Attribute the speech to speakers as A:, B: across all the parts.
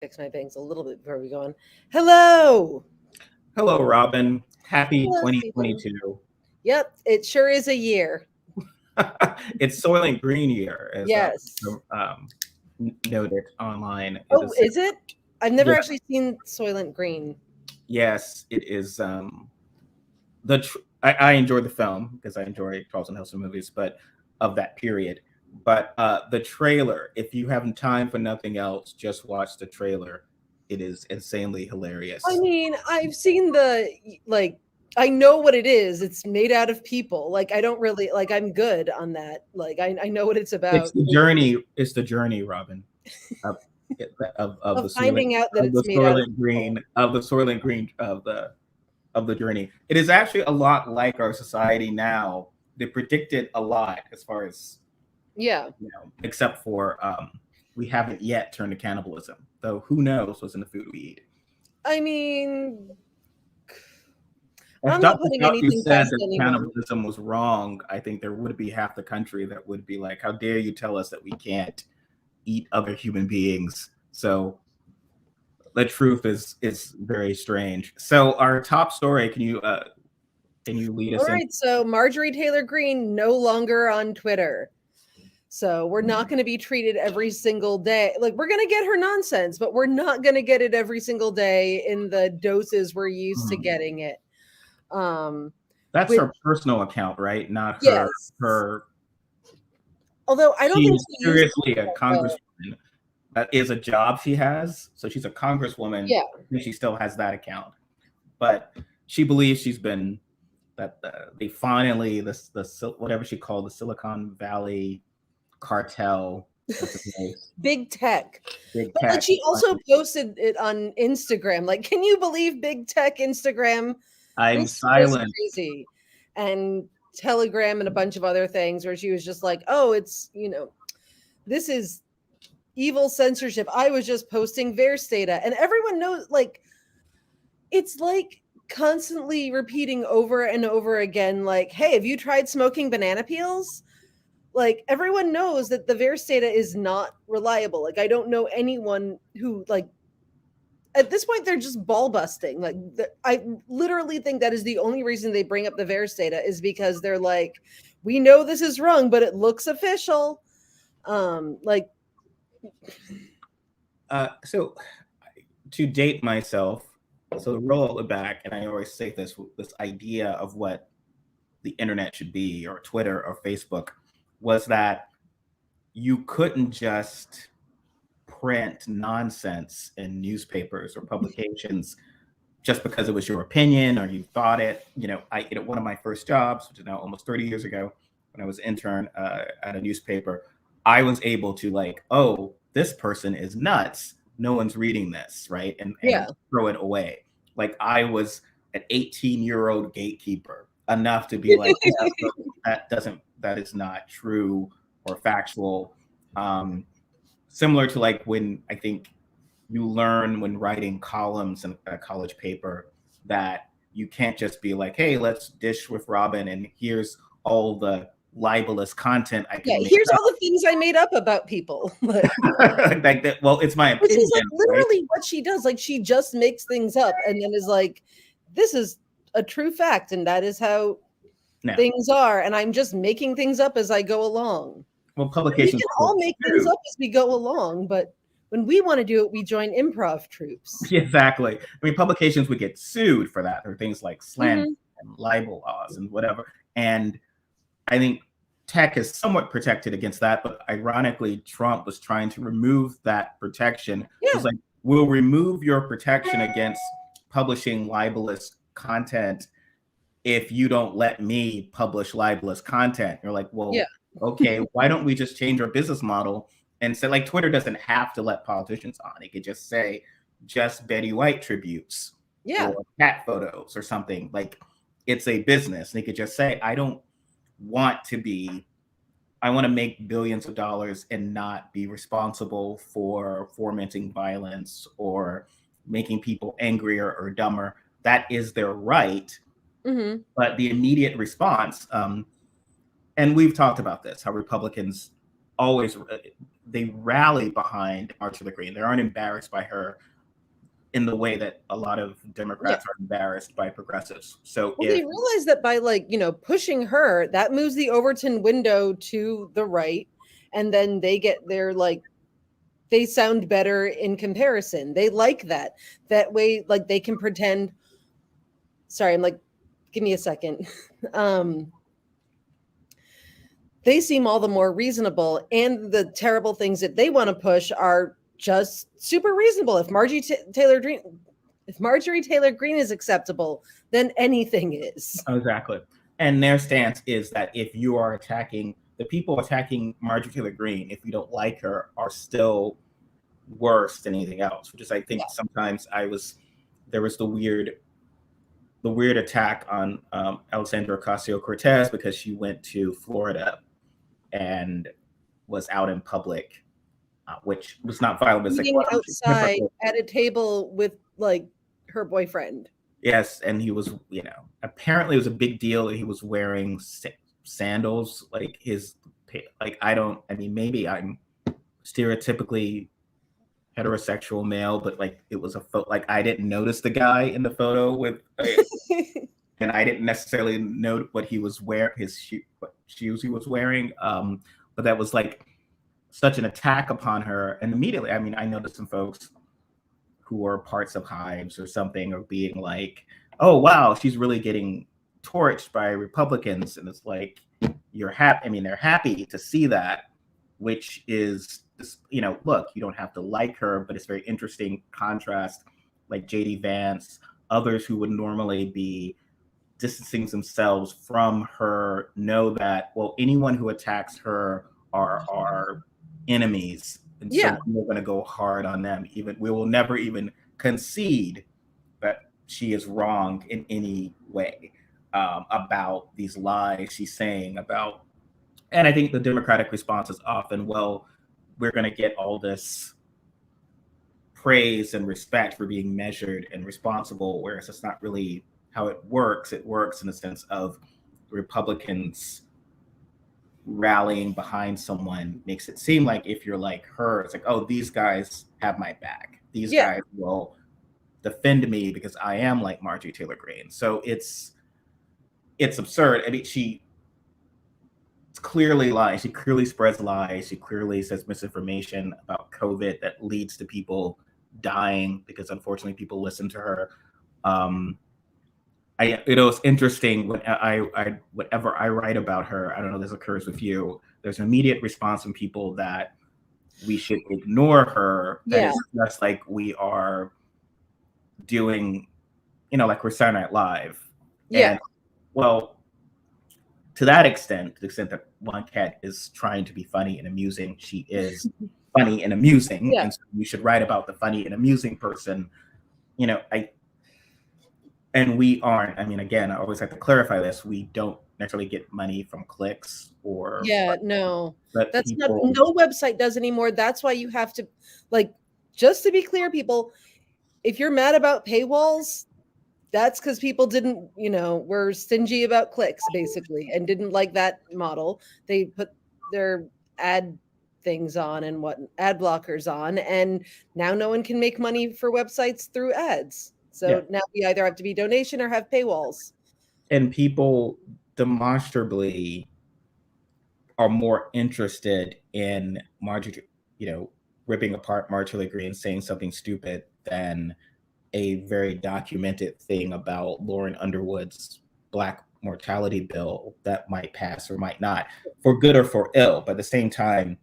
A: Fix my bangs a little bit before we go on. Hello.
B: Hello, Robyn. Happy
A: Hello, Stephen.
B: 2022.
A: Yep, it sure is a year.
B: It's Soylent Green year, as
A: Yes.
B: um, noted online. It
A: Oh,
B: is,
A: is it? I've never
B: yeah,
A: actually seen Soylent Green.
B: yes, it is. I enjoy the film because I enjoy Charlton Heston movies, but of that period. But the trailer, if you have time for nothing else, just watch the trailer. It is insanely
A: I
B: hilarious.
A: mean, I've seen like I know what it is. It's made out of people. Like I don't really like I'm good on that. Like I know what it's
B: It's
A: about.
B: the journey. It's the journey, Robyn. Of of
A: Of
B: the Soylent
A: finding out that
B: of the
A: it's made out of
B: Soylent
A: people.
B: Green of the Soylent Green of the journey. It is actually a lot like our society now. They predicted a lot as far as
A: Yeah.
B: except for we haven't yet turned to cannibalism. Though who knows what's in the food we eat.
A: I mean,
B: If
A: I'm not
B: Dr.
A: putting
B: Fauci
A: anything
B: said
A: past
B: that
A: anyone.
B: cannibalism was wrong, I think there would be half the country that would be like, "How dare you tell us that we can't eat other human beings?" So the truth is very strange. So our top story, can you lead
A: All
B: us in?
A: right, so Marjorie Taylor Greene no longer on Twitter. So we're not going to be treated every single day. Like we're going to get her nonsense, but we're not going to get it every single day in the doses we're used to
B: Hmm.
A: getting it. Um,
B: That's
A: which
B: her personal account, right? Not
A: yes,
B: her.
A: although I don't think
B: She's
A: she uses
B: seriously a
A: it. Well,
B: congresswoman. That is a job she has. So she's a congresswoman,
A: yeah,
B: and she still has that account. But she believes she's been that they finally the whatever she called the Silicon Valley cartel. What's it called?
A: big tech.
B: Big
A: But like
B: tech.
A: she also posted it on Instagram. Like, can you believe big tech Instagram?
B: I'm
A: Instagram is
B: silent.
A: crazy. And Telegram and a bunch of other things where she was just like, oh, it's, this is evil censorship. I was just posting Verse data. And everyone knows, like, it's like constantly repeating over and over again, like, hey, have you tried smoking banana peels? Like, everyone knows that the Verse data is not reliable. Like, I don't know anyone who, like, at this point they're just ball busting. Like I literally think that is the only reason they bring up the Verse data is because they're like, we know this is wrong, but it looks official. Like
B: So to date myself, so to roll it back, and I always say this idea of what the internet should be, or Twitter or Facebook, was that you couldn't just print nonsense in newspapers or publications just because it was your opinion or you thought it. One of my first jobs, which is now almost 30 years ago, when I was intern at a newspaper, I was able to like, oh, this person is nuts. No one's reading this, right? And
A: yeah.
B: throw it away. Like I was an 18-year-old gatekeeper enough to be like, yeah, look, that is not true or factual. Um, Similar to like when I think you learn when writing columns in a college paper that you can't just be like, hey, let's dish with Robyn and here's all the libelous content I
A: Yeah,
B: can make
A: here's all the things I made up about people. Like,
B: like that. Well, it's my
A: which is like
B: opinion, right?
A: literally what she does. Like she just makes things up and then is like, this is a true fact, and that is how
B: No.
A: things are, and I'm just making things up as I go along.
B: Well,
A: We
B: publications
A: can
B: will
A: all
B: get
A: make things
B: sued.
A: up as we go along, but when we want to do it, we join improv troops.
B: Exactly. I mean, publications would get sued for that, or things like slander
A: Mm-hmm.
B: and libel laws and whatever. And I think tech is somewhat protected against that, but ironically, Trump was trying to remove that protection. It was
A: Yeah.
B: like, we'll remove your protection against publishing libelous content if you don't let me publish libelous content. You're like,
A: Yeah.
B: well, okay, why don't we just change our business model and say, like, Twitter doesn't have to let politicians on. It could just say, just Betty White tributes
A: Yeah.
B: or cat photos or something. Like, it's a business. They could just say, want to be I want to make billions of dollars and not be responsible for fomenting violence or making people angrier or dumber. That is their right.
A: Mm-hmm.
B: But the immediate response, and we've talked about this, how Republicans always they rally behind Marjorie Greene. They aren't embarrassed by her in the way that a lot of Democrats are embarrassed by progressives. So
A: well, they realize that by pushing her, that moves the Overton window to the right, and then they get their they sound better in comparison. They like that way, they can pretend. Sorry, I'm give me a second. They seem all the more reasonable, and the terrible things that they want to push are just super reasonable. If Marjorie Taylor Greene is acceptable, then anything is.
B: Exactly. And their stance is that if you are attacking the people attacking Marjorie Taylor Greene, if you don't like her, are still worse than anything else. Which is, I think, sometimes there was the weird attack on Alexandra Ocasio-Cortez because she went to Florida and was out in public, which was not violent. But
A: eating outside at a table with her boyfriend.
B: Yes, and he was, apparently it was a big deal that he was wearing sandals, maybe I'm stereotypically heterosexual male, but it was I didn't notice the guy in the photo with, and I didn't necessarily note what he was wearing, what shoes he was wearing. But that was such an attack upon her, and immediately, I noticed some folks who are parts of Hives or something are being like, oh, wow, she's really getting torched by Republicans. And it's you're happy. They're happy to see that, which is, look, you don't have to like her, but it's very interesting contrast, J.D. Vance, others who would normally be distancing themselves from her know that, well, anyone who attacks her are enemies. And so we're going to go hard on them. We will never even concede that she is wrong in any way about these lies she's saying about. And I think the Democratic response is often, well, we're going to get all this praise and respect for being measured and responsible, whereas it's not really how it works. It works in the sense of Republicans rallying behind someone makes it seem like if you're like her, it's oh, these guys have my back. These guys will defend me because I am like Marjorie Taylor Greene. So it's absurd. She clearly lies. She clearly spreads lies. She clearly says misinformation about COVID that leads to people dying because unfortunately people listen to her. It's interesting when whatever I write about her, I don't know if this occurs with you, there's an immediate response from people that we should ignore her. That is just like we are doing, like we're Saturday Night Live.
A: Yeah.
B: And, well, to that extent, to the extent that Wonkette is trying to be funny and amusing, she is funny and amusing. And so we should write about the funny and amusing person. And we aren't, again, I always have to clarify this. We don't necessarily get money from clicks or.
A: No. That's not, no website does anymore. That's why you have to, just to be clear, people, if you're mad about paywalls, that's because people didn't, were stingy about clicks, basically, and didn't like that model. They put their ad things on and ad blockers on, and now no one can make money for websites through ads. So now we either have to be donation or have paywalls.
B: And people demonstrably are more interested in Marjorie, ripping apart Marjorie Greene, saying something stupid than a very documented thing about Lauren Underwood's Black mortality bill that might pass or might not, for good or for ill. But at the same time,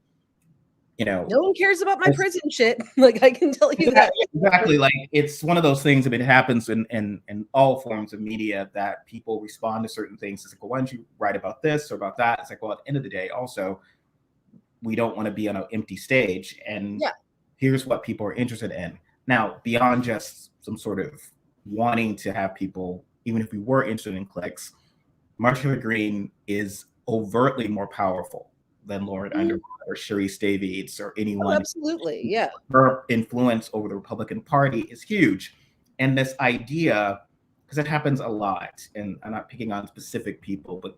A: no one cares about my prison shit. I can tell you that.
B: Exactly. It's one of those things. It happens in all forms of media that people respond to certain things. It's well, why don't you write about this or about that? It's well, at the end of the day, also, we don't want to be on an empty stage. And here's what people are interested in. Now, beyond just some sort of wanting to have people, even if we were interested in clicks, Marjorie Greene is overtly more powerful than Lauren Underwood or Sharice Davids or anyone.
A: Oh, absolutely, yeah.
B: Her influence over the Republican Party is huge. And this idea, because it happens a lot, and I'm not picking on specific people, but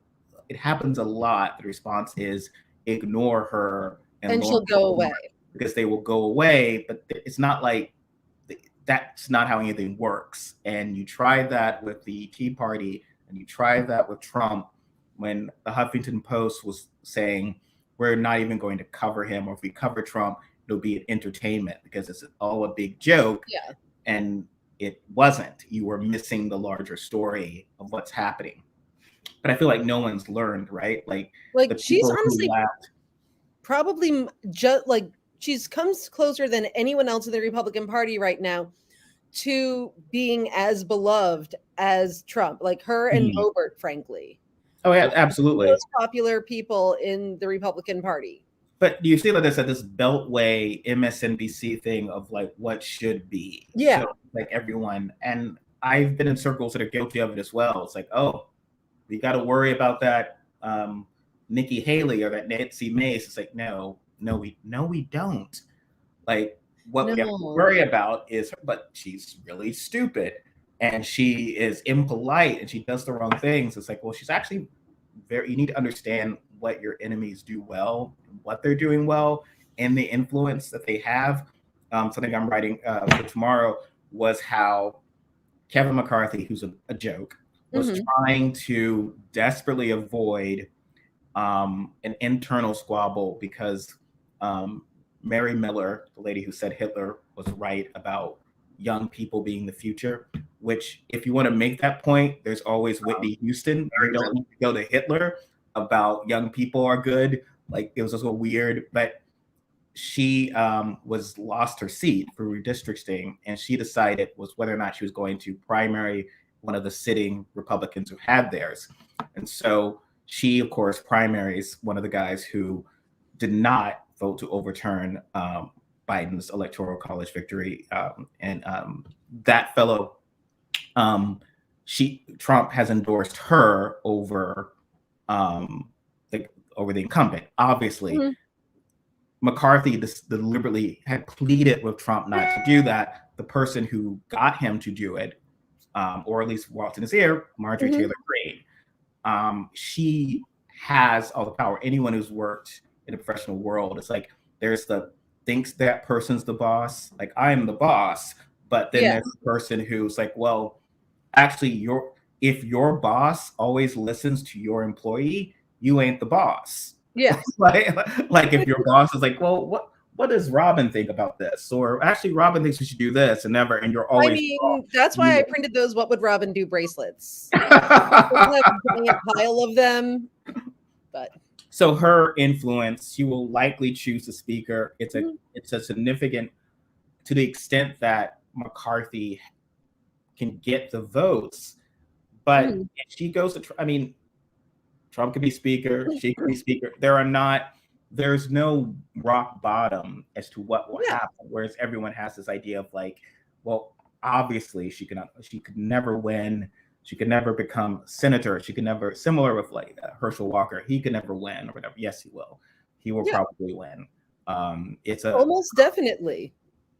B: it happens a lot. The response is ignore her
A: and she'll go away
B: because they will go away. But it's not like that's not how anything works. And you tried that with the Tea Party, and you tried that with Trump when the Huffington Post was saying we're not even going to cover him, or if we cover Trump, it'll be an entertainment because it's all a big joke.
A: Yeah.
B: And it wasn't. You were missing the larger story of what's happening. But I feel like no one's learned, right? Like
A: she's honestly probably just like she's comes closer than anyone else in the Republican Party right now to being as beloved as Trump, like her and Boebert, frankly.
B: Oh yeah, absolutely.
A: The most popular people in the Republican Party.
B: But do you see that there's this Beltway MSNBC thing of like what should be?
A: Yeah.
B: So, like everyone, and I've been in circles that are guilty of it as well. It's like, oh, we got to worry about that Nikki Haley or that Nancy Mace. It's like, no, we don't. Like what we have to worry about is, but she's really stupid and she is impolite and she does the wrong things. It's like, well, she's actually you need to understand what your enemies do well, what they're doing well, and the influence that they have. Something I'm writing for tomorrow was how Kevin McCarthy, who's a joke, was trying to desperately avoid an internal squabble because Mary Miller, the lady who said Hitler was right about young people being the future, which if you want to make that point, there's always Whitney Houston. You don't need to go to Hitler about young people are good. Like it was also weird, but she was lost her seat for redistricting, and she decided was whether or not she was going to primary one of the sitting Republicans who had theirs. And so she, of course, primaries one of the guys who did not vote to overturn Biden's electoral college victory. And that fellow, Trump has endorsed her over over the incumbent. Obviously, McCarthy deliberately had pleaded with Trump not to do that. The person who got him to do it, or at least walked in his ear, Marjorie Taylor Greene. She has all the power. Anyone who's worked in the professional world, it's like there's thinks that person's the boss. Like I'm the boss, but then there's the person who's like, well, actually, if your boss always listens to your employee, you ain't the boss.
A: Yeah.
B: like if your boss is like, well, what does Robyn think about this? Or actually, Robyn thinks we should do this, and you're always.
A: I mean, that's why I printed those "What Would Robyn Do" bracelets. I have a pile of them, but.
B: So her influence, she will likely choose a speaker. It's a significant, to the extent that McCarthy can get the votes, but if she goes to, Trump could be speaker, she could be speaker. There's no rock bottom as to what will happen. Whereas everyone has this idea of like, well, obviously she could never win. She could never become senator. She could never, similar with like Herschel Walker, he could never win or whatever. Yes, he will. He will probably win. It's
A: almost definitely.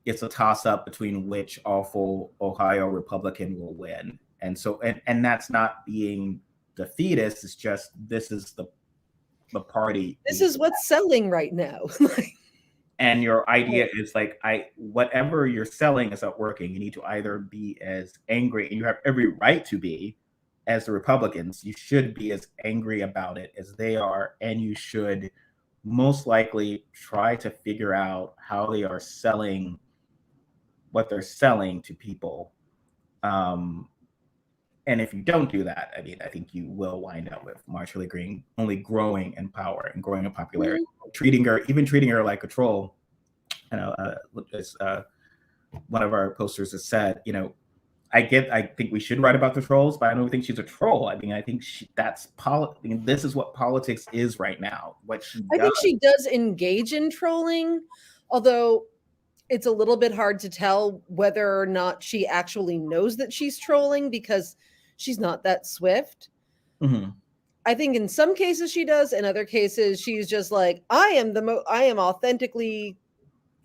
B: It's a toss up between which awful Ohio Republican will win. And so, and that's not being defeatist. It's just, this is the party.
A: This is what's selling right now.
B: And your idea is like, whatever you're selling is not working. You need to either be as angry, and you have every right to be, as the Republicans. You should be as angry about it as they are, and you should most likely try to figure out how they are selling what they're selling to people. And if you don't do that, I think you will wind up with Marjorie Greene only growing in power and growing in popularity, treating her like a troll. As one of our posters has said, I think we should write about the trolls, but I don't think she's a troll. I think this is what politics is right now. I
A: think she does engage in trolling, although it's a little bit hard to tell whether or not she actually knows that she's trolling because she's not that swift. I think in some cases she does. In other cases, she's just like, I am authentically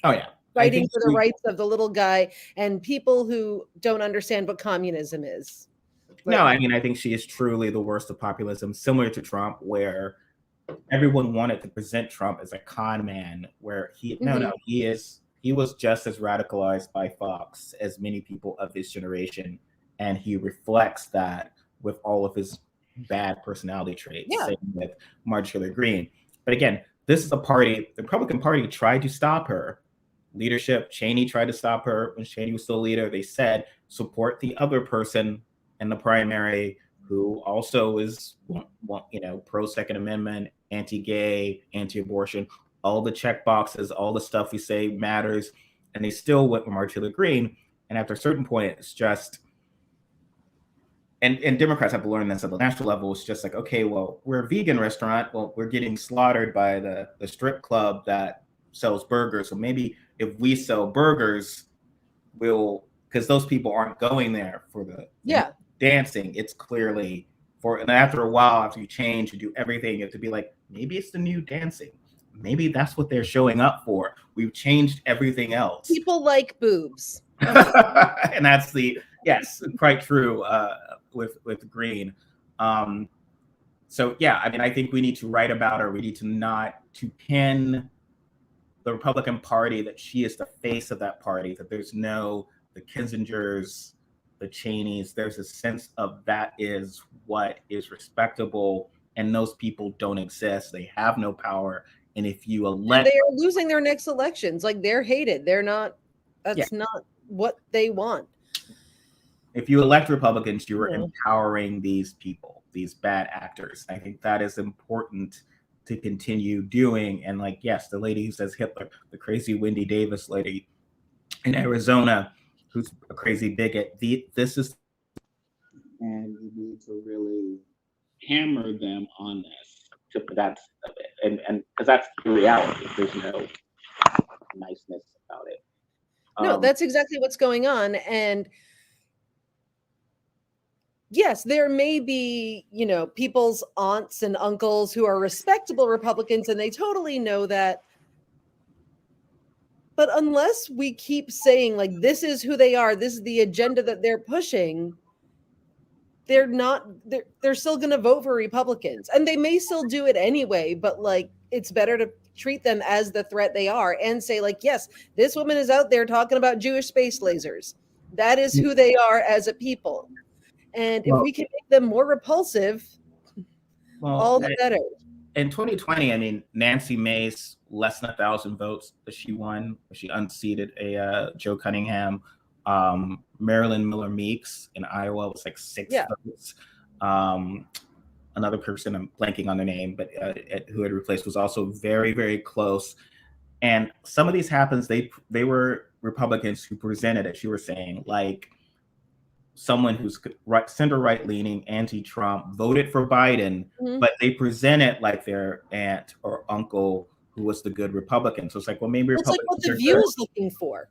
A: fighting for the rights of the little guy and people who don't understand what communism is.
B: No, I think she is truly the worst of populism, similar to Trump, where everyone wanted to present Trump as a con man, where he was just as radicalized by Fox as many people of his generation, and he reflects that with all of his bad personality traits.
A: Yeah.
B: Same with Marjorie Greene. But again, this is a party. The Republican Party tried to stop her. Leadership, Cheney tried to stop her when Cheney was still leader. They said support the other person in the primary who also is, pro Second Amendment, anti-gay, anti-abortion, all the check boxes, all the stuff we say matters, and they still went with Marjorie Greene. And after a certain point, it's just, and Democrats have learned this at the national level. It's just like, okay, well, we're a vegan restaurant. Well, we're getting slaughtered by the strip club that sells burgers. So maybe if we sell burgers, we'll, because those people aren't going there for the dancing. It's clearly for, and after a while, after you change, you do everything, you have to be like, maybe it's the new dancing. Maybe that's what they're showing up for. We've changed everything else.
A: People like boobs.
B: And that's yes, quite true with Greene. So yeah, I mean, I think we need to write about her. We need to not to pin the Republican Party that she is the face of that party, that there's no the Kissingers, the Cheneys. There's a sense of that is what is respectable, and those people don't exist. They have no power. And if you elect,
A: they are losing their next elections. Like, they're hated. They're not. That's not what they want.
B: If you elect Republicans, you are empowering these people, these bad actors. I think that is important to continue doing. And like, yes, the lady who says Hitler, the crazy Wendy Davis lady in Arizona, who's a crazy bigot. This is, and you need to really hammer them on this. That's and because that's the reality. There's no niceness about it.
A: No, that's exactly what's going on. And yes, there may be, people's aunts and uncles who are respectable Republicans, and they totally know that. But unless we keep saying, like, this is who they are, this is the agenda that they're pushing, they're still going to vote for Republicans. And they may still do it anyway, but like, it's better to treat them as the threat they are and say, like, yes, this woman is out there talking about Jewish space lasers. That is who they are as a people. And if we can make them more repulsive, all the better.
B: In 2020, I mean, Nancy Mace, less than 1,000 votes that she won. She unseated Joe Cunningham. Marilyn Miller Meeks in Iowa was like 6 votes. Another person, I'm blanking on the name, but who had replaced was also very, very close. And some of these happens, they were Republicans who presented, as you were saying, like someone who's center right leaning, anti-Trump, voted for Biden, but they present it like their aunt or uncle who was the good Republican. So it's like, well, maybe Republicans
A: like what the View is looking for.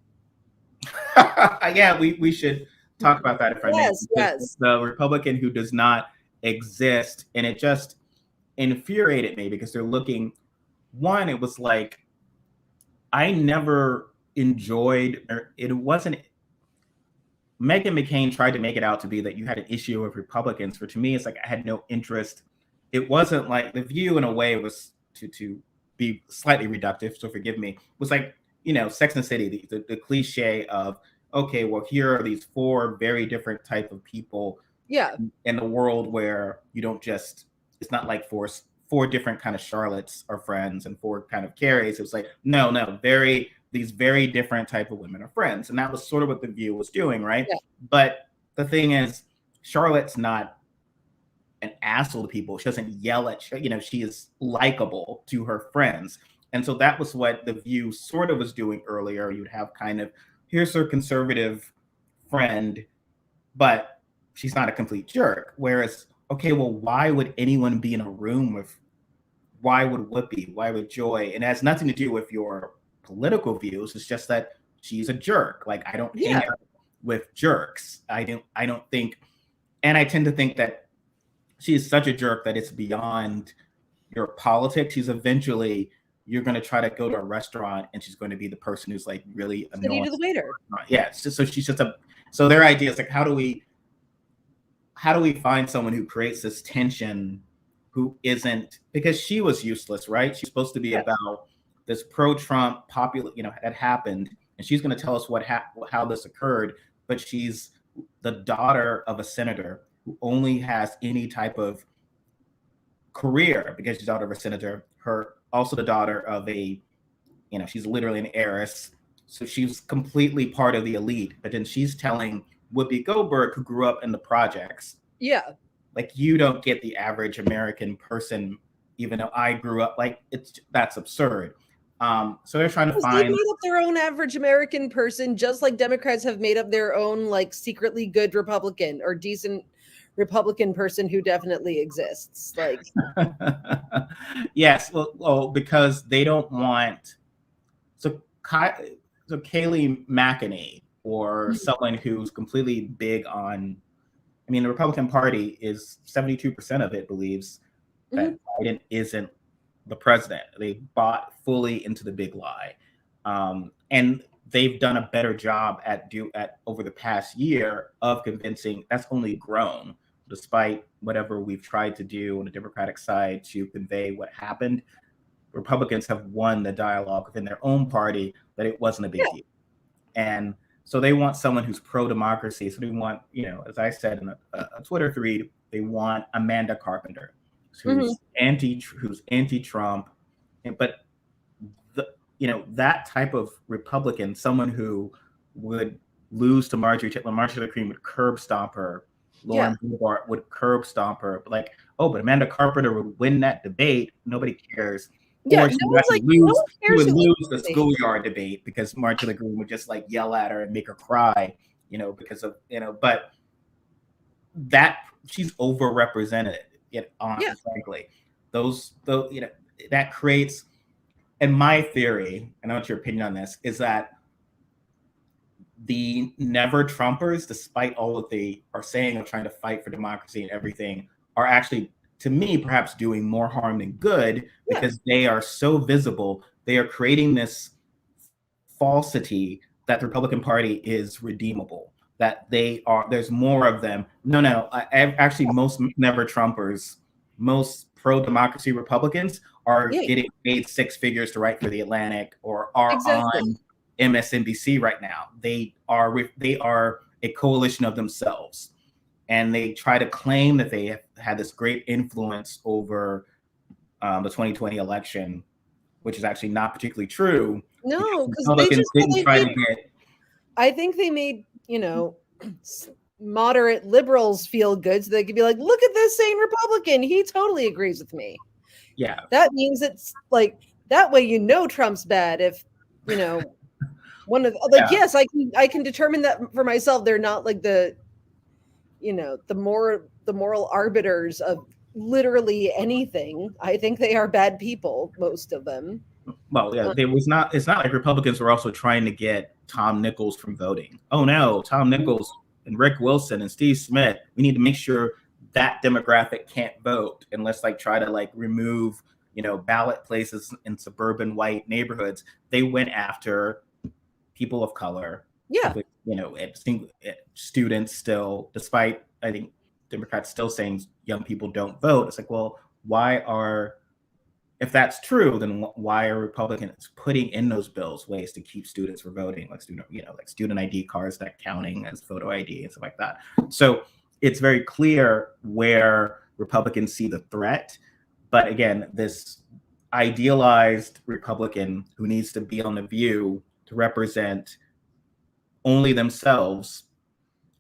B: Yeah, we should talk about that if I may. Yes. The Republican who does not exist, and it just infuriated me because they're looking. One, it was like I never enjoyed, or it wasn't. Meghan McCain tried to make it out to be that you had an issue with Republicans. For to me, it's like I had no interest. It wasn't like the View in a way was to be slightly reductive. So forgive me. Was like, Sex and the City, the cliche of, okay, well, here are these 4 very different type of people.
A: Yeah.
B: In the world where you don't just, it's not like four different kind of Charlottes are friends and 4 kind of Carries. It was like, no, these very different type of women are friends. And that was sort of what the View was doing, right? Yeah. But the thing is, Charlotte's not an asshole to people. She doesn't yell at, she is likable to her friends. And so that was what the View sort of was doing earlier. You'd have kind of, here's her conservative friend, but she's not a complete jerk. Whereas, okay, well, why would anyone be in a room with, why would Whoopi, why would Joy? And it has nothing to do with your political views. It's just that she's a jerk. Like, I don't hang out with jerks. I don't think, and I tend to think that she is such a jerk that it's beyond your politics. She's eventually, you're going to try to go to a restaurant and she's going to be the person who's like really annoying
A: to the waiter.
B: Yeah. So she's just so their idea is like, how do we find someone who creates this tension who isn't, because she was useless, right? She's supposed to be about this pro-Trump that happened, and she's going to tell us how this occurred, but she's the daughter of a senator who only has any type of career because she's daughter of a senator. Her also the daughter of she's literally an heiress, so she's completely part of the elite. But then she's telling Whoopi Goldberg, who grew up in the projects, like, you don't get the average American person, even though I grew up, like, that's absurd. So they're trying to find.
A: They made up their own average American person, just like Democrats have made up their own, like, secretly good Republican or decent Republican person who definitely exists. Like,
B: yes, well, because they don't want. So Kayleigh McEnany, or someone who's completely big on. I mean, the Republican Party is 72% of it believes that Biden isn't the president. They bought fully into the big lie, and they've done a better job at over the past year of convincing. That's only grown despite whatever we've tried to do on the Democratic side to convey what happened. Republicans have won the dialogue within their own party that it wasn't a big deal, and so they want someone who's pro-democracy. So they want, as I said in a Twitter thread, they want Amanda Carpenter, who's anti-Trump, but that type of Republican, someone who would lose to Marjorie Greene would curb stomp her. Lauren Boebert would curb stomp her. Like, oh, but Amanda Carpenter would win that debate. Nobody cares.
A: Yeah,
B: or she would lose the schoolyard debate because Marjorie Greene would just like yell at her and make her cry, because of, but that she's overrepresented, frankly. That creates, and my theory, I know what your opinion on this, is that the never Trumpers, despite all that they are saying of trying to fight for democracy and everything, are actually, to me, perhaps doing more harm than good, because they are so visible. They are creating this falsity that the Republican Party is redeemable, that there's more of them. No, actually, most never Trumpers, most pro-democracy Republicans are getting paid six figures to write for The Atlantic or are on MSNBC right now. They are a coalition of themselves. And they try to claim that they have had this great influence over the 2020 election, which is actually not particularly true.
A: No, because I think they made, moderate liberals feel good, so they could be like, look at this sane Republican. He totally agrees with me.
B: Yeah.
A: That means it's like, that way Trump's bad. If, one of yes, I can determine that for myself. They're not like the moral arbiters of literally anything. I think they are bad people, most of them.
B: Well, yeah, it's not like Republicans were also trying to get Tom Nichols from voting. Oh no, Tom Nichols and Rick Wilson and Steve Smith, we need to make sure that demographic can't vote, and let's try to remove, ballot places in suburban white neighborhoods. They went after people of color.
A: Yeah.
B: Students still, despite I think Democrats still saying young people don't vote. It's like, well, if that's true, then why are Republicans putting in those bills ways to keep students from voting, like student ID cards that counting as photo ID and stuff like that? So it's very clear where Republicans see the threat. But again, this idealized Republican who needs to be on The View to represent only themselves.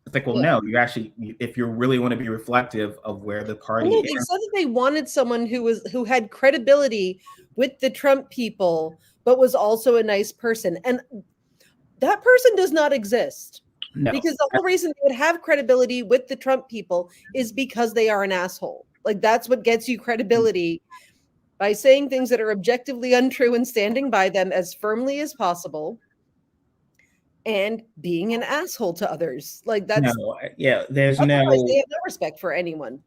B: It's like, well, no, you actually, if you really want to be reflective of where the party is.
A: They said that they wanted someone who had credibility with the Trump people, but was also a nice person. And that person does not exist. No. Because the whole reason they would have credibility with the Trump people is because they are an asshole. Like, that's what gets you credibility, by saying things that are objectively untrue and standing by them as firmly as possible. And being an asshole to others. Like, that's
B: there's
A: they have no respect for anyone.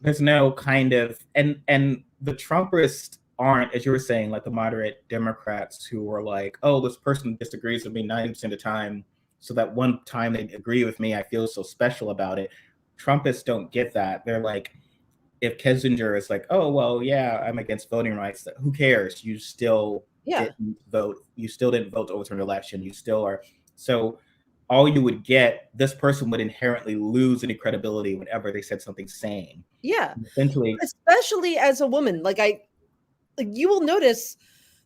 B: There's no kind of, and the Trumperists aren't, as you were saying, like the moderate Democrats who are like, oh, this person disagrees with me 90% of the time, so that one time they agree with me, I feel so special about it. Trumpists don't get that. They're like, if Kissinger is like, oh, well, yeah, I'm against voting rights, who cares? You still didn't vote. You still didn't vote to overturn the election. You still are. So all you would get, this person would inherently lose any credibility whenever they said something sane.
A: Yeah.
B: Essentially,
A: especially as a woman. You will notice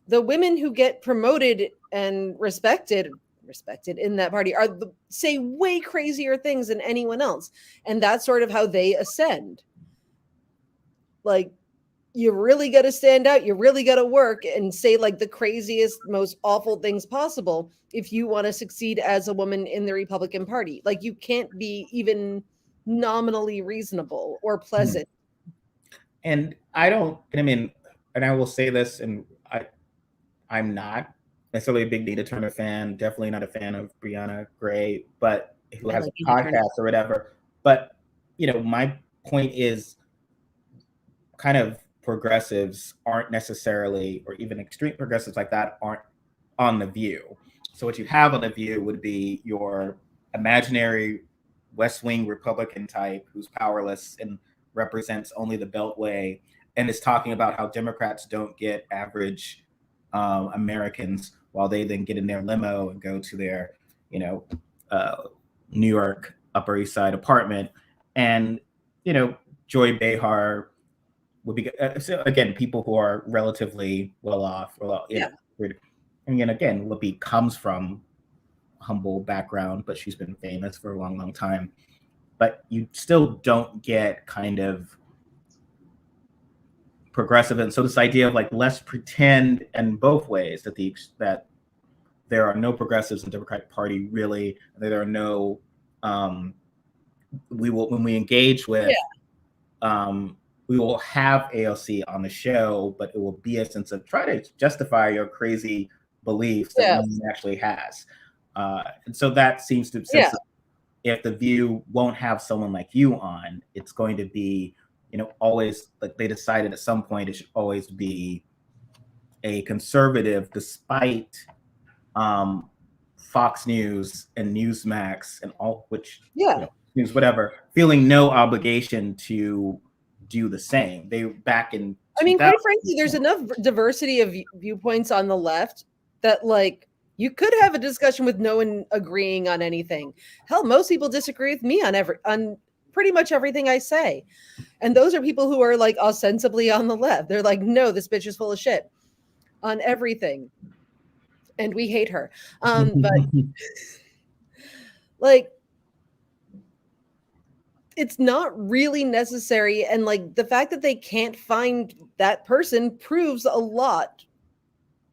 A: the women who get promoted and respected in that party say way crazier things than anyone else. And that's sort of how they ascend. Like, you really got to stand out. You really got to work and say like the craziest, most awful things possible if you want to succeed as a woman in the Republican Party. Like, you can't be even nominally reasonable or pleasant.
B: And I will say this, and I'm not necessarily a big Nina Turner fan, definitely not a fan of Brianna Gray, but who has a podcast or whatever. But, my point is, kind of progressives aren't necessarily, or even extreme progressives like that, aren't on The View. So what you have on The View would be your imaginary West Wing Republican type who's powerless and represents only the Beltway, and is talking about how Democrats don't get average Americans, while they then get in their limo and go to their, New York Upper East Side apartment. And, Joy Behar would be, so again, people who are relatively well off, and again, Whoopi comes from humble background, but she's been famous for a long, long time. But you still don't get kind of progressive. And so this idea of like, let's pretend in both ways that there are no progressives in the Democratic Party, really, that there are no, when we engage with, we will have AOC on the show, but it will be a sense of try to justify your crazy beliefs that no one actually has. And so that seems to, if The View won't have someone like you on, it's going to be, always, like, they decided at some point it should always be a conservative, despite Fox News and Newsmax and all, which, news, whatever, feeling no obligation to do the same. They back in,
A: quite frankly, there's enough diversity of viewpoints on the left that, like, you could have a discussion with no one agreeing on anything. Hell, most people disagree with me on pretty much everything I say. And those are people who are like ostensibly on the left. They're like, no, this bitch is full of shit on everything. And we hate her. But like, it's not really necessary. And like, the fact that they can't find that person proves a lot.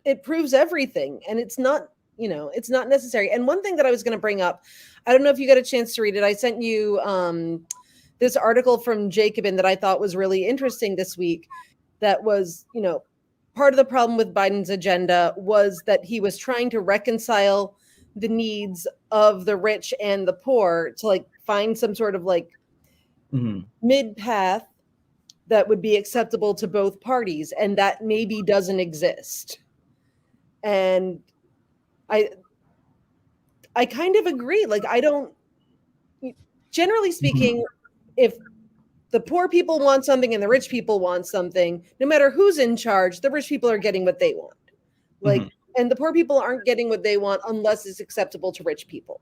A: It proves everything. And it's not, it's not necessary. And one thing that I was going to bring up, I don't know if you got a chance to read it. I sent you this article from Jacobin that I thought was really interesting this week. That was, part of the problem with Biden's agenda was that he was trying to reconcile the needs of the rich and the poor to like find some sort of like mid path that would be acceptable to both parties. And that maybe doesn't exist. And I kind of agree. Like, generally speaking, if the poor people want something and the rich people want something, no matter who's in charge, the rich people are getting what they want. Like, and the poor people aren't getting what they want unless it's acceptable to rich people.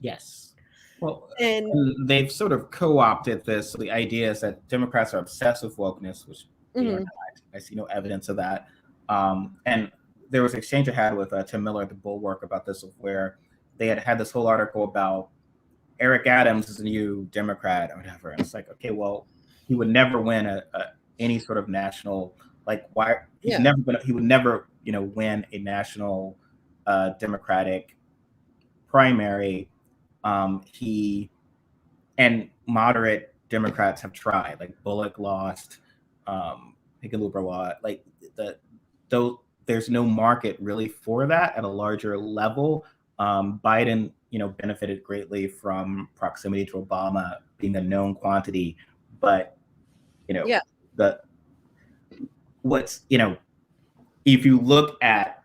B: Yes. Well, and they've sort of co-opted this. So the idea is that Democrats are obsessed with wokeness, which they are not. I see no evidence of that. And there was an exchange I had with Tim Miller at the Bulwark about this, where they had this whole article about Eric Adams is a new Democrat or whatever. And it's like, okay, well, he would never win any sort of national, like, why he would never, win a national Democratic primary. He and moderate Democrats have tried, like Bullock lost, Hickenlooper lost, like there's no market really for that at a larger level. Biden, benefited greatly from proximity to Obama being a known quantity, but if you look at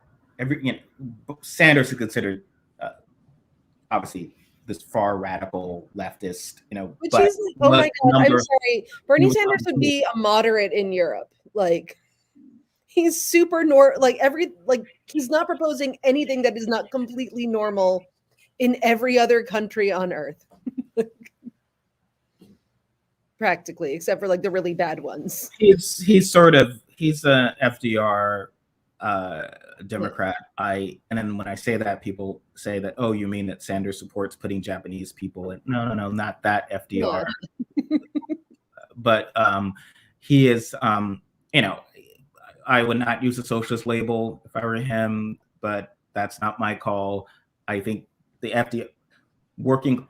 B: Sanders is considered obviously this far radical leftist,
A: Which
B: but
A: he's like, oh my God, I'm sorry. Bernie
B: was
A: Sanders would
B: number
A: be a moderate in Europe. Like, he's super he's not proposing anything that is not completely normal in every other country on earth. Practically, except for like the really bad ones.
B: He's a FDR Democrat. And then when I say that, people say that, oh, you mean that Sanders supports putting Japanese people in? No, not that FDR. Yeah. But he is, I would not use a socialist label if I were him, but that's not my call. I think the FDR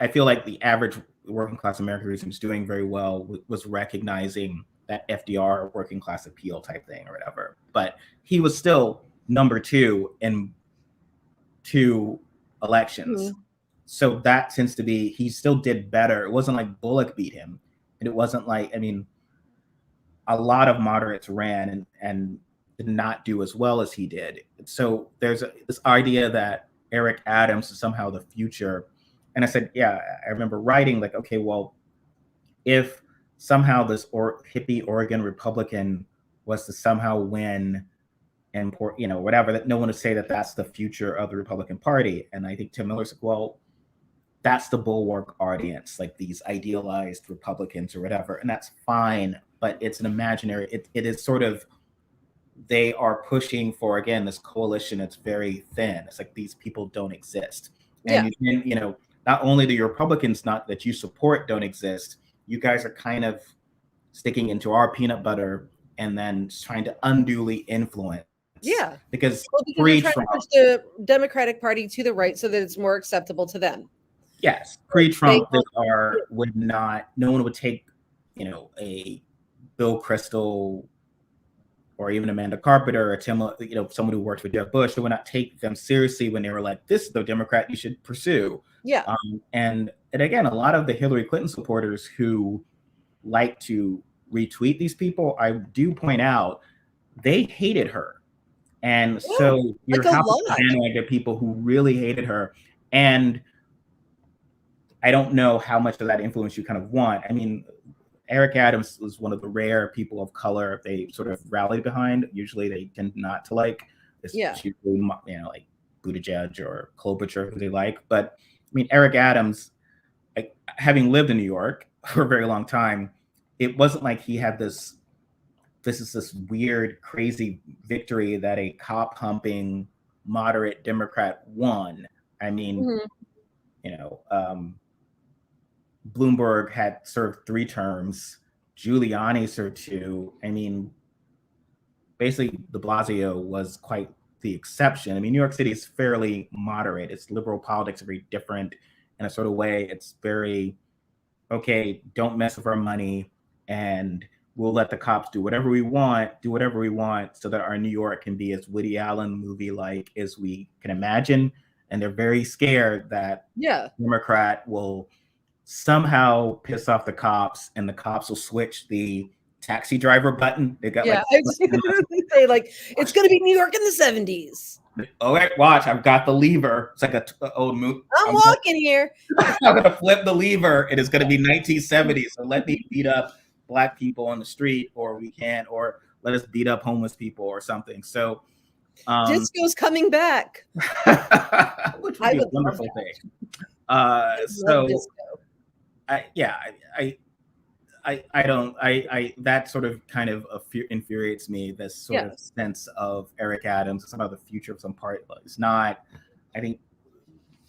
B: I feel like the average working class American who's doing very well was recognizing that FDR working class appeal type thing or whatever. But he was still number 2 in 2 elections. Mm-hmm. So that tends to be, he still did better. It wasn't like Bullock beat him. And it wasn't like, a lot of moderates ran and did not do as well as he did. So there's this idea that Eric Adams is somehow the future. And I said, yeah, I remember writing like, okay, well, if somehow this hippie Oregon Republican was to somehow win and whatever, that no one would say that that's the future of the Republican Party. And I think Tim Miller said, well, that's the bulwark audience, like these idealized Republicans or whatever. And that's fine, but it's an imaginary, it is sort of, they are pushing for, again, this coalition that's very thin. It's like these people don't exist. And not only do your Republicans not that you support don't exist, you guys are kind of sticking into our peanut butter and then trying to unduly influence.
A: Yeah.
B: Because
A: they're trying to push the Democratic Party to the right so that it's more acceptable to them.
B: Yes. Pre-Trump, no one would take, a Bill Kristol or even Amanda Carpenter or Tim, someone who worked with Jeb Bush, they would not take them seriously when they were like, this is the Democrat you should pursue.
A: Yeah.
B: And again, a lot of the Hillary Clinton supporters who like to retweet these people, I do point out, they hated her. And so you're having people who really hated her. And I don't know how much of that influence you kind of want. Eric Adams was one of the rare people of color they sort of rallied behind. Usually they tend not to like. Usually, like Buttigieg or Klobuchar, who they like. But Eric Adams, having lived in New York for a very long time, it wasn't like he had this weird, crazy victory that a cop humping moderate Democrat won. Bloomberg had served 3 terms. Giuliani served 2. Basically, de Blasio was quite the exception. New York City is fairly moderate. Its liberal politics are very different in a sort of way. It's very, okay, don't mess with our money, and we'll let the cops do whatever we want, so that our New York can be as Woody Allen movie-like as we can imagine. And they're very scared that Democrat will somehow piss off the cops, and the cops will switch the taxi driver button. They got
A: say like it's going to be New York in the 70s.
B: Oh, wait, watch! I've got the lever. It's like an old movie.
A: I'm walking here.
B: I'm going to flip the lever. It is going to be 1970. So let me beat up Black people on the street, or let us beat up homeless people or something. So
A: disco's coming back,
B: which would be a wonderful thing. That sort of kind of infuriates me, this sort of sense of Eric Adams, somehow the future of some party. It's not. I think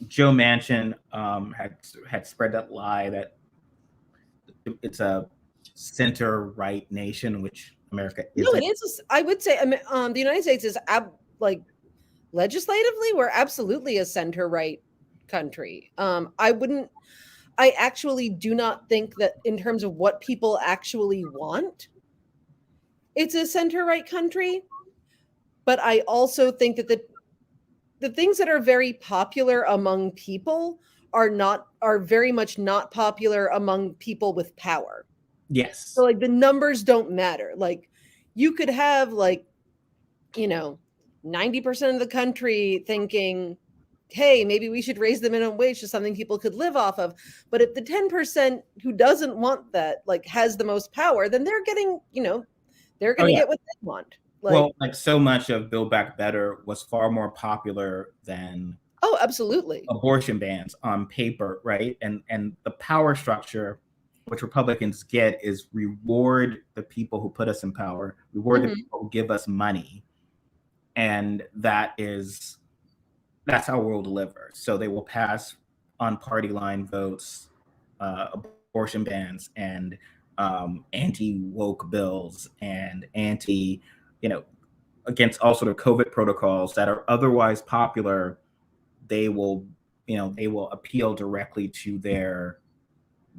B: Joe Manchin had spread that lie that it's a center-right nation, which America isn't.
A: No, it is. I would say the United States is legislatively, we're absolutely a center-right country. I actually do not think that in terms of what people actually want, it's a center-right country. But I also think that the things that are very popular among people are very much not popular among people with power.
B: Yes.
A: So like the numbers don't matter. Like you could have 90% of the country thinking hey, maybe we should raise the minimum wage to something people could live off of. But if the 10% who doesn't want that, like, has the most power, then they're getting, they're going to get what they want.
B: Well, like so much of Build Back Better was far more popular than
A: absolutely
B: abortion bans on paper, right? And the power structure which Republicans get is reward the people who put us in power, reward the people who give us money, and that's how we'll deliver. So they will pass on party line votes, abortion bans, and anti-woke bills, and against all sort of COVID protocols that are otherwise popular. They will appeal directly to their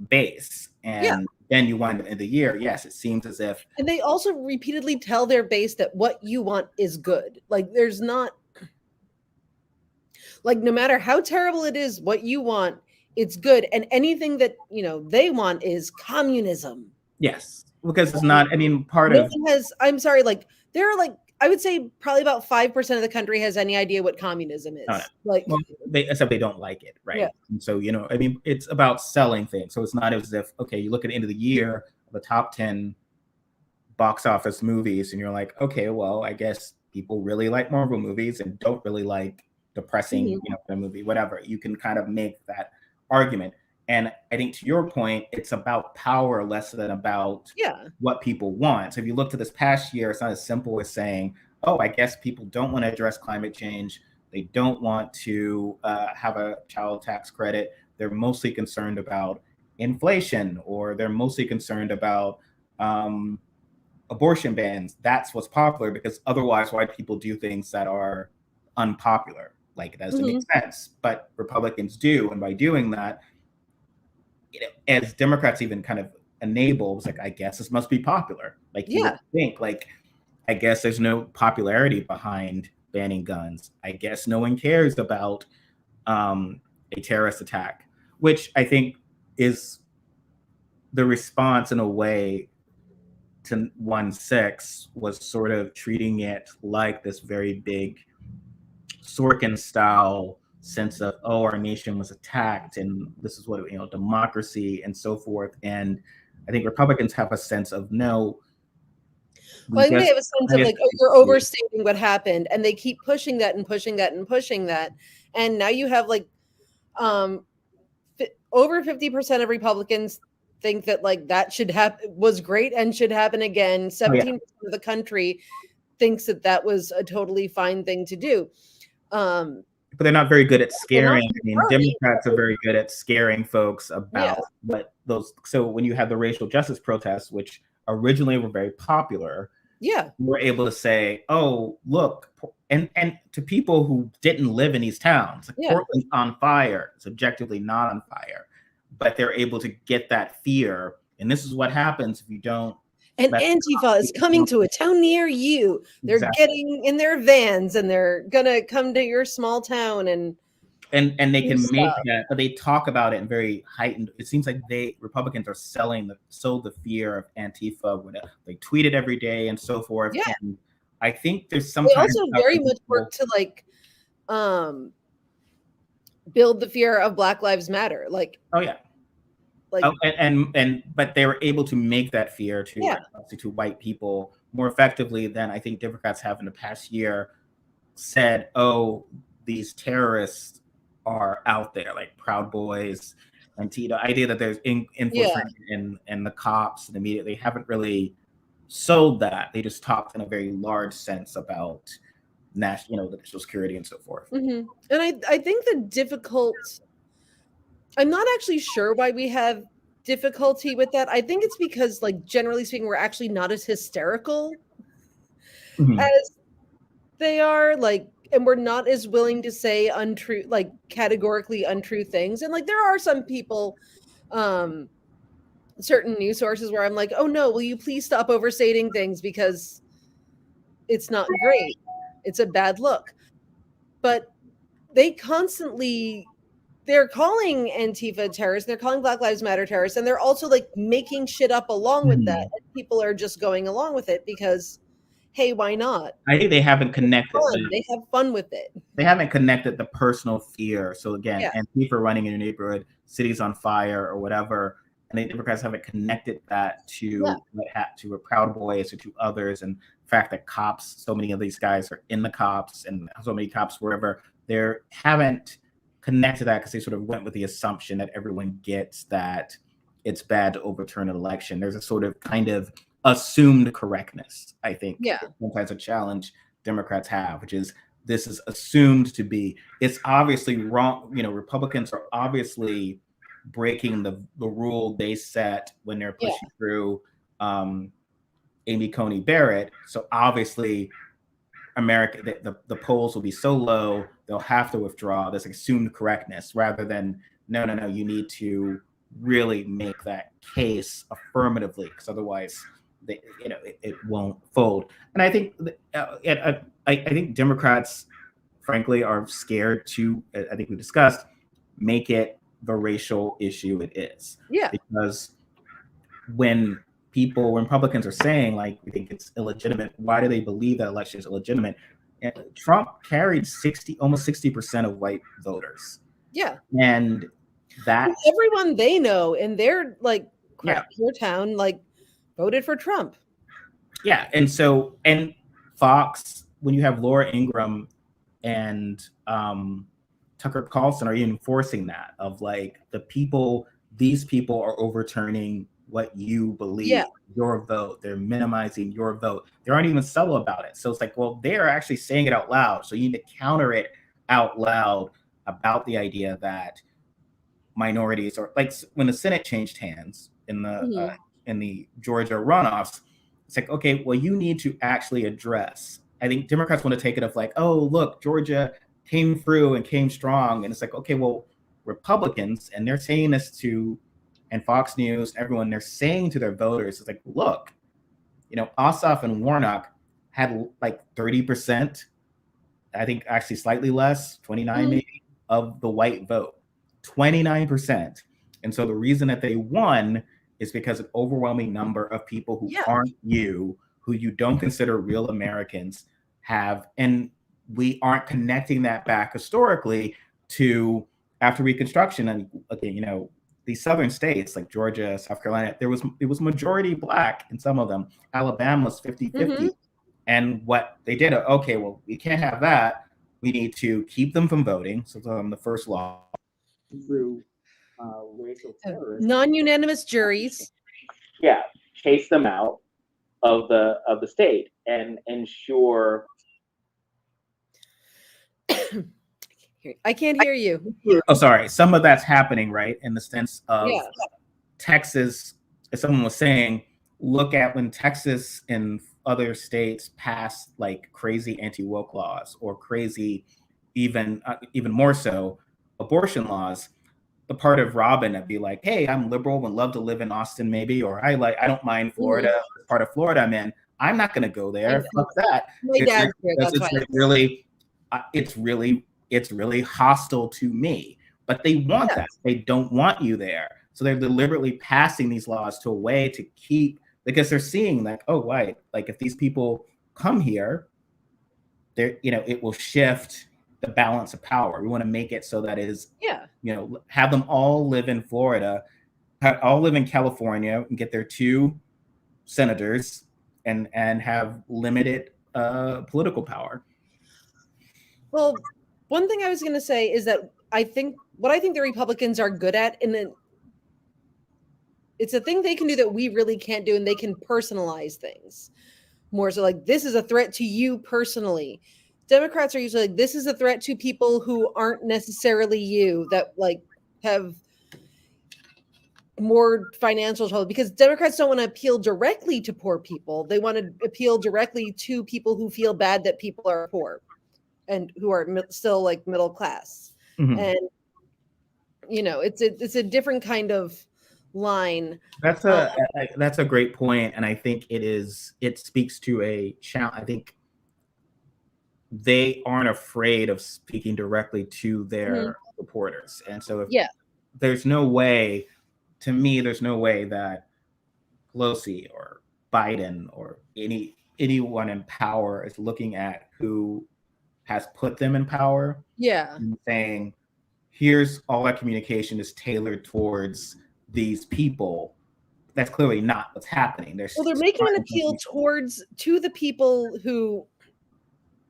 B: base, and then you wind up in the year. Yes, it seems as if,
A: and they also repeatedly tell their base that what you want is good. Like, there's not, like, no matter how terrible it is, what you want, it's good, and anything that they want is communism.
B: Yes, because it's not. I mean, part of
A: I'm sorry, like, there are, like, I would say probably about 5% of the country has any idea what communism is. Like,
B: well, except they don't like it, right?
A: Yeah.
B: And so, I mean, it's about selling things. So it's not as if, okay, you look at the end of the year, the top 10 box office movies, and you're like, okay, well, I guess people really like Marvel movies and don't really like depressing, the movie, whatever. You can kind of make that argument. And I think, to your point, it's about power less than about what people want. So if you look to this past year, it's not as simple as saying, oh, I guess people don't want to address climate change. They don't want to have a child tax credit. They're mostly concerned about inflation, or they're mostly concerned about abortion bans. That's what's popular, because otherwise, why do people do things that are unpopular? Like, it doesn't make sense. But Republicans do. And by doing that, as Democrats even kind of enable, it's like, I guess this must be popular. Like, you would think, like, I guess there's no popularity behind banning guns. I guess no one cares about a terrorist attack, which I think is the response, in a way, to 1/6, was sort of treating it like this very big Sorkin-style sense of, oh, our nation was attacked, and this is what, democracy and so forth. And I think Republicans have a sense of, no.
A: Well, they have a sense of, like, oh, you're overstating what happened, and they keep pushing that and pushing that and pushing that. And now you have, like, over 50% of Republicans think that, like, that should was great and should happen again. 17% of the country thinks that was a totally fine thing to do.
B: But they're not very good at scaring. I mean, Democrats are very good at scaring folks about what those. So when you have the racial justice protests, which originally were very popular, you were able to say, oh, look, and to people who didn't live in these towns, like, Portland's on fire. It's objectively not on fire, but they're able to get that fear. And this is what happens if you don't.
A: And Antifa is coming to a town near you. They're getting in their vans, and they're gonna come to your small town, and
B: they can make that, but they talk about it in very heightened. It seems like Republicans are sold the fear of Antifa when they tweet it every day and so forth.
A: Yeah.
B: And I think there's sometimes
A: they also very much work to, like, build the fear of Black Lives Matter. Like,
B: oh yeah. Like, but they were able to make that fear to white people more effectively than I think Democrats have in the past year said, oh, these terrorists are out there, like Proud Boys, and the idea that there's infiltration in the cops and the media. They haven't really sold that. They just talked in a very large sense about the national security and so forth.
A: And I think I'm not actually sure why we have difficulty with that. I think it's because, like, generally speaking, we're actually not as hysterical as they are, like, and we're not as willing to say untrue, like, categorically untrue things. And, like, there are some people, certain news sources where I'm like, oh no, will you please stop overstating things, because it's not great. It's a bad look. But they're calling Antifa terrorists, they're calling Black Lives Matter terrorists, and they're also, like, making shit up along with that. And people are just going along with it because hey, why not?
B: I think they haven't connected
A: They have fun with it.
B: they haven't connected the personal fear. So again,
A: Yeah.
B: Antifa running in your neighborhood, cities on fire or whatever, and the Democrats haven't connected that to to a Proud Boys or to others, and the fact that cops, so many of these guys are in the cops, and so many cops wherever, they haven't connected that because they sort of went with the assumption that everyone gets that it's bad to overturn an election. There's a sort of kind of assumed correctness, I think.
A: Yeah.
B: Sometimes a challenge Democrats have, which is this is assumed to be. It's obviously wrong. Republicans are obviously breaking the rule they set when they're pushing through Amy Coney Barrett. So obviously, the polls will be so low they'll have to withdraw. This assumed correctness rather than no, you need to really make that case affirmatively, because otherwise it won't fold. And I think I think Democrats, frankly, are scared to, I think we discussed, make it the racial issue it is.
A: Yeah.
B: Because when Republicans are saying, like, we think it's illegitimate, why do they believe that election is illegitimate? And Trump carried almost 60% of white voters.
A: Yeah.
B: And that
A: everyone they know in their like your town voted for Trump.
B: Yeah. And Fox, when you have Laura Ingraham and Tucker Carlson are enforcing that of like these people are overturning what you believe, your vote. They're minimizing your vote. They aren't even subtle about it. So it's like, well, they're actually saying it out loud. So you need to counter it out loud about the idea that minorities, or like when the Senate changed hands in the Georgia runoffs, it's like, okay, well, you need to actually address. I think Democrats want to take it of like, oh, look, Georgia came through and came strong. And it's like, okay, well, Republicans, and they're saying this to, and Fox News, everyone, they're saying to their voters, it's like, look, Ossoff and Warnock had like 30%, I think actually slightly less, 29 maybe, of the white vote, 29%. And so the reason that they won is because an overwhelming number of people who aren't you, who you don't consider real Americans, have, and we aren't connecting that back historically to after Reconstruction. And okay, these southern states like Georgia, South Carolina, it was majority Black in some of them. Alabama was 50-50. And what they did, okay, well, we can't have that. We need to keep them from voting. So the first law through racial terrorists,
A: non-unanimous juries.
B: Yeah, chase them out of the state and ensure.
A: I can't hear you.
B: Oh, sorry. Some of that's happening, right? In the sense of Texas, as someone was saying, look at when Texas and other states pass like crazy anti-woke laws or crazy, even more so, abortion laws. The part of Robyn that'd be like, hey, I'm liberal, would love to live in Austin maybe, or I don't mind Florida, part of Florida I'm in. I'm not going to go there. Fuck that.
A: My dad's here, that's why.
B: It's really hostile to me. But they want that. They don't want you there. So they're deliberately passing these laws to a way to keep, because they're seeing like, oh, right, like if these people come here, it will shift the balance of power. We want to make it so that it is, have them all live in Florida, all live in California, and get their 2 senators and have limited political power.
A: Well, one thing I was going to say is that I think the Republicans are good at, and it's a thing they can do that we really can't do, and they can personalize things more. So like, this is a threat to you personally. Democrats are usually like, this is a threat to people who aren't necessarily you, that like have more financial trouble, because Democrats don't want to appeal directly to poor people. They want to appeal directly to people who feel bad that people are poor and who are still like middle class. And it's a different kind of line.
B: That's a great point, and I think it speaks to a challenge. I think they aren't afraid of speaking directly to their supporters. And so there's no way that Pelosi or Biden or any anyone in power is looking at who has put them in power, and saying, here's all that communication is tailored towards these people. That's clearly not what's happening.
A: They're making an appeal to the people who,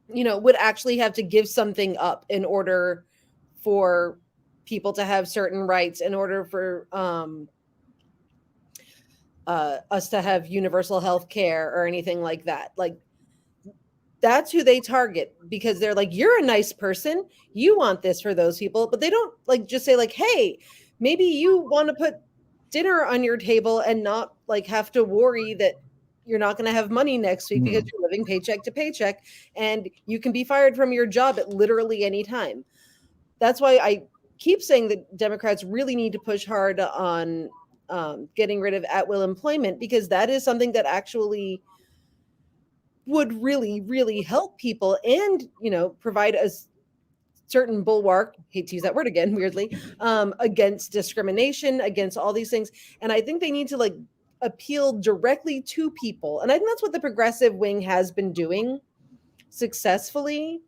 A: would actually have to give something up in order for people to have certain rights, in order for us to have universal health care or anything like that. Like, that's who they target, because they're like, you're a nice person, you want this for those people, but they don't like just say like, hey, maybe you want to put dinner on your table and not like have to worry that you're not going to have money next week because you're living paycheck to paycheck, and you can be fired from your job at literally any time. That's why I keep saying that Democrats really need to push hard on getting rid of at-will employment, because that is something that actually would really, really help people and, provide a certain bulwark, hate to use that word again, weirdly, against discrimination, against all these things. And I think they need to like appeal directly to people. And I think that's what the progressive wing has been doing successfully.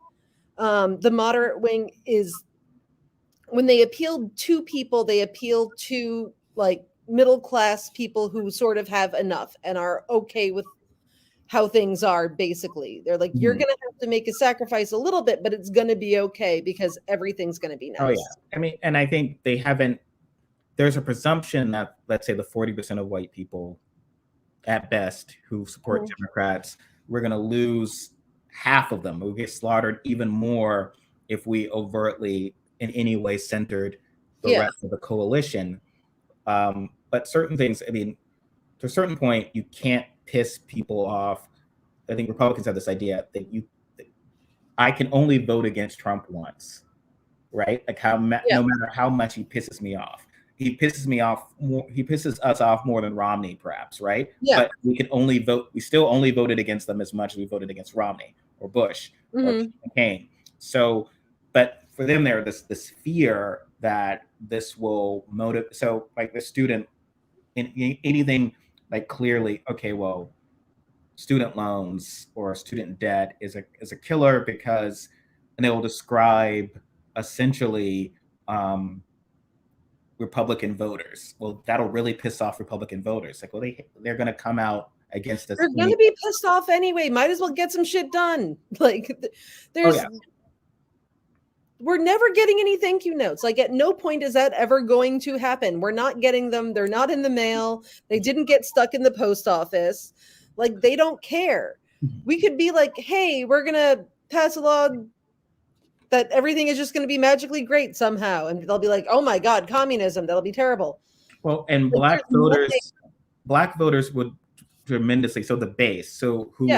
A: The moderate wing is, when they appealed to people, they appeal to like middle class people who sort of have enough and are okay with how things are. Basically, they're like, you're going to have to make a sacrifice a little bit, but it's going to be okay because everything's going to be nice.
B: Oh yeah. I mean, and I think there's a presumption that, let's say, the 40% of white people at best who support Democrats, we're going to lose half of them. We'll get slaughtered even more if we overtly in any way centered the rest of the coalition. But certain things, I mean, to a certain point, you can't piss people off. I think Republicans have this idea that I can only vote against Trump once, right? Like no matter how much he pisses me off. He pisses me off more, he pisses us off more than Romney, perhaps, right? Yeah. But we still only voted against them as much as we voted against Romney or Bush or McCain. So, but for them, there's this fear that this will motivate. So, like the student, in anything like clearly, okay, well, student loans or student debt is a killer because, and they will describe essentially Republican voters. Well, that'll really piss off Republican voters. Like, well, they're going to come out against us.
A: They're going to be pissed off anyway. Might as well get some shit done. Like, we're never getting any thank you notes. Like, at no point is that ever going to happen. We're not getting them. They're not in the mail. They didn't get stuck in the post office. Like, they don't care. We could be like, hey, we're going to pass a law that everything is just going to be magically great somehow. And they'll be like, oh my God, communism. That'll be terrible.
B: Well, and like, black voters would tremendously. So the base, so who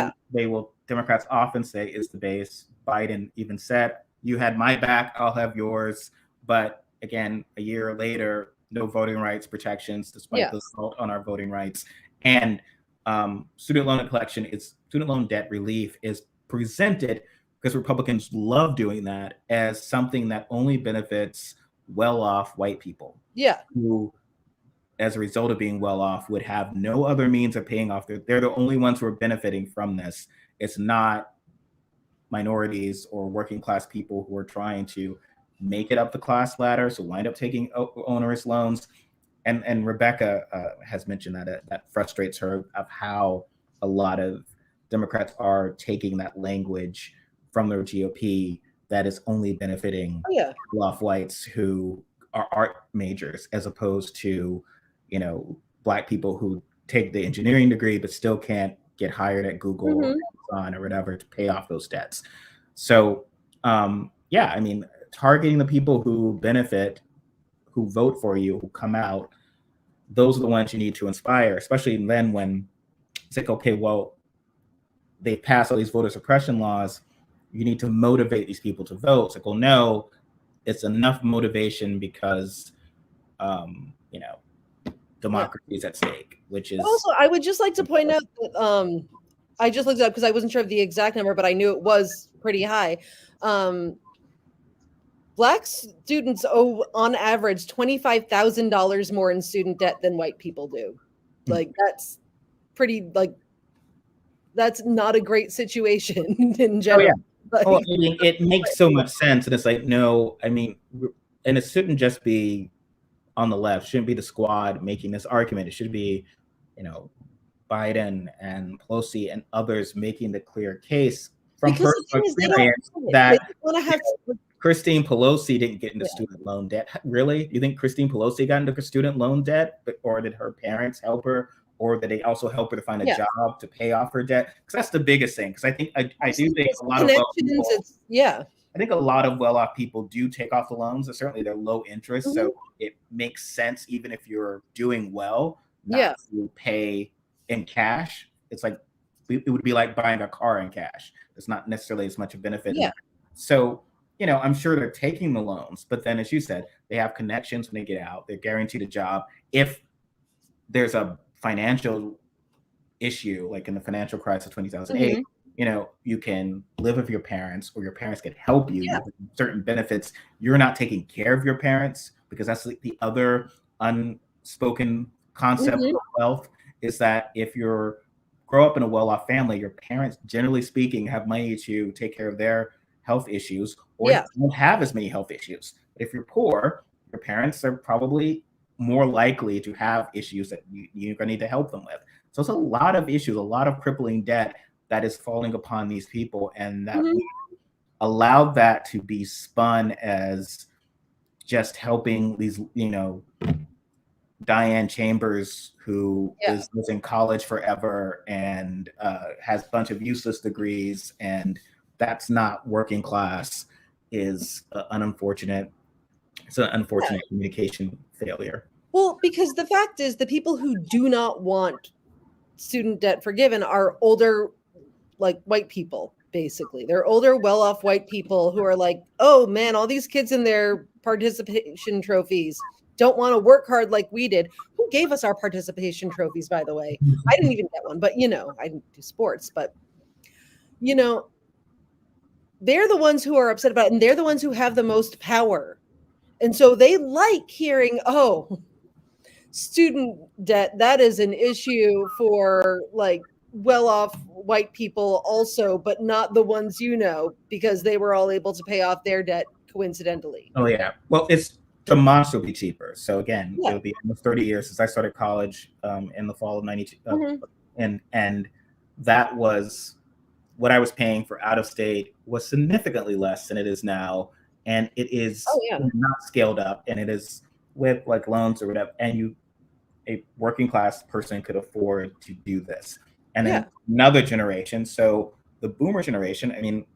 B: Democrats often say is the base. Biden even said, you had my back, I'll have yours. But again, a year later, no voting rights protections, despite the assault on our voting rights. And student loan debt relief is presented, because Republicans love doing that, as something that only benefits well-off white people. Yeah. Who, as a result of being well-off, would have no other means of paying off. They're the only ones who are benefiting from this. It's not minorities or working class people who are trying to make it up the class ladder, so wind up taking onerous loans. And Rebecca has mentioned that frustrates her, of how a lot of Democrats are taking that language from their GOP that is only benefiting off whites who are art majors, as opposed to, Black people who take the engineering degree but still can't get hired at Google or Amazon or whatever to pay off those debts. So, I mean, targeting the people who benefit, who vote for you, who come out, those are the ones you need to inspire, especially then when it's like, okay, well, they pass all these voter suppression laws. You need to motivate these people to vote. It's like, well, no, it's enough motivation because, democracy is at stake, which is.
A: Also, I would just like to point out that I just looked it up because I wasn't sure of the exact number, but I knew it was pretty high. Black students owe, on average, $25,000 more in student debt than white people do. Like, that's pretty, like, that's not a great situation in
B: Oh
A: general.
B: yeah.
A: Like,
B: Well, I mean, it makes so much sense, and it's like, no, I mean, and it shouldn't just be on the left, shouldn't be the squad making this argument. It should be, you know, Biden and Pelosi and others making the clear case from
A: because the
B: personal
A: thing is, they don't
B: experience
A: want it.
B: that
A: They want to have.
B: Christine Pelosi didn't get into
A: Yeah.
B: student loan debt. Really? You think Christine Pelosi got into student loan debt, or did her parents help her, or did they also help her to find a job to pay off her debt? Because that's the biggest thing. Because I think I do think a lot of
A: connections. It's
B: I think a lot of well-off people do take off the loans. And certainly they're low interest, so it makes sense even if you're doing well not to pay in cash. It's like it would be like buying a car in cash. It's not necessarily as much a benefit.
A: Yeah.
B: So, you know, I'm sure they're taking the loans, but then as you said, they have connections when they get out. They're guaranteed a job. If there's a financial issue, like in the financial crisis of 2008, you know, you can live with your parents, or your parents can help you with certain benefits. You're not taking care of your parents, because that's the other unspoken concept of wealth, is that if you're grow up in a well-off family, your parents, generally speaking, have money to take care of their health issues, or don't have as many health issues. But if you're poor, your parents are probably more likely to have issues that you're going to need to help them with. So it's a lot of issues, a lot of crippling debt that is falling upon these people, and that we allowed that to be spun as just helping these, you know, Diane Chambers, who was in college forever and has a bunch of useless degrees, and that's not working class, is an unfortunate communication failure.
A: Well, because the fact is, the people who do not want student debt forgiven are older, like white people, basically. They're older, well-off white people who are like, oh man, all these kids in their participation trophies don't want to work hard like we did. Who gave us our participation trophies, by the way? I didn't even get one, but you know, I didn't do sports, but you know, they're the ones who are upset about it, and they're the ones who have the most power. And so they like hearing, oh, student debt, that is an issue for like well-off white people also, but not the ones you know, because they were all able to pay off their debt coincidentally.
B: Oh yeah. Well, it's demonstrably cheaper. So again, it'll be almost 30 years since I started college in the fall of 92. And that was what I was paying for out of state was significantly less than it is now. And it is not scaled up, and it is with like loans or whatever. And a working class person could afford to do this. And then another generation, so the boomer generation, I mean,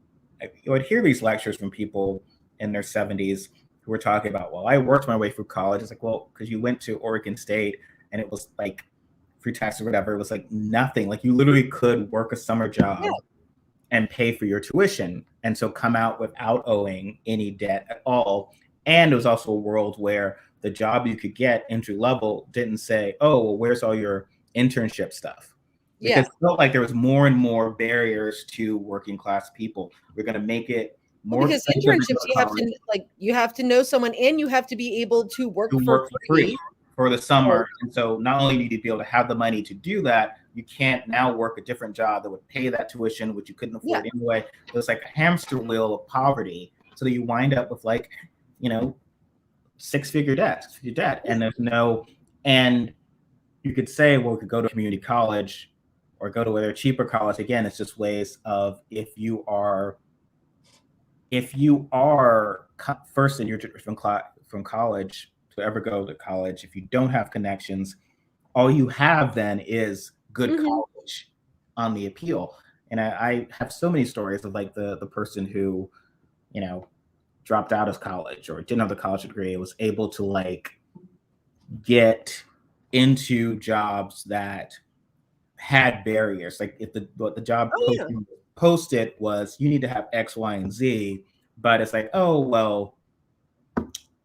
B: I would hear these lectures from people in their 70s who were talking about, well, I worked my way through college. It's like, well, because you went to Oregon State and it was like free tax or whatever. It was like nothing. Like you literally could work a summer job and pay for your tuition, and so come out without owing any debt at all. And it was also a world where the job you could get entry level didn't say, oh, well, where's all your internship stuff? Because it felt like there was more and more barriers to working class people. We're going to make it more
A: because internships, you have to know someone, and you have to be able to work for free
B: for the summer. And so not only need you to be able to have the money to do that, you can't now work a different job that would pay that tuition, which you couldn't afford anyway. It was like a hamster wheel of poverty. So that you wind up with like, you know, six-figure debt. And there's no, and you could say, well, we could go to community college or go to a cheaper college. Again, it's just ways of, if you are first in your from college to ever go to college, if you don't have connections, all you have then is good college on the appeal. And I have so many stories of like the person who, you know, dropped out of college or didn't have the college degree, was able to like get into jobs that had barriers. Like if the job posted was, you need to have X, Y, and Z, but it's like, oh, well,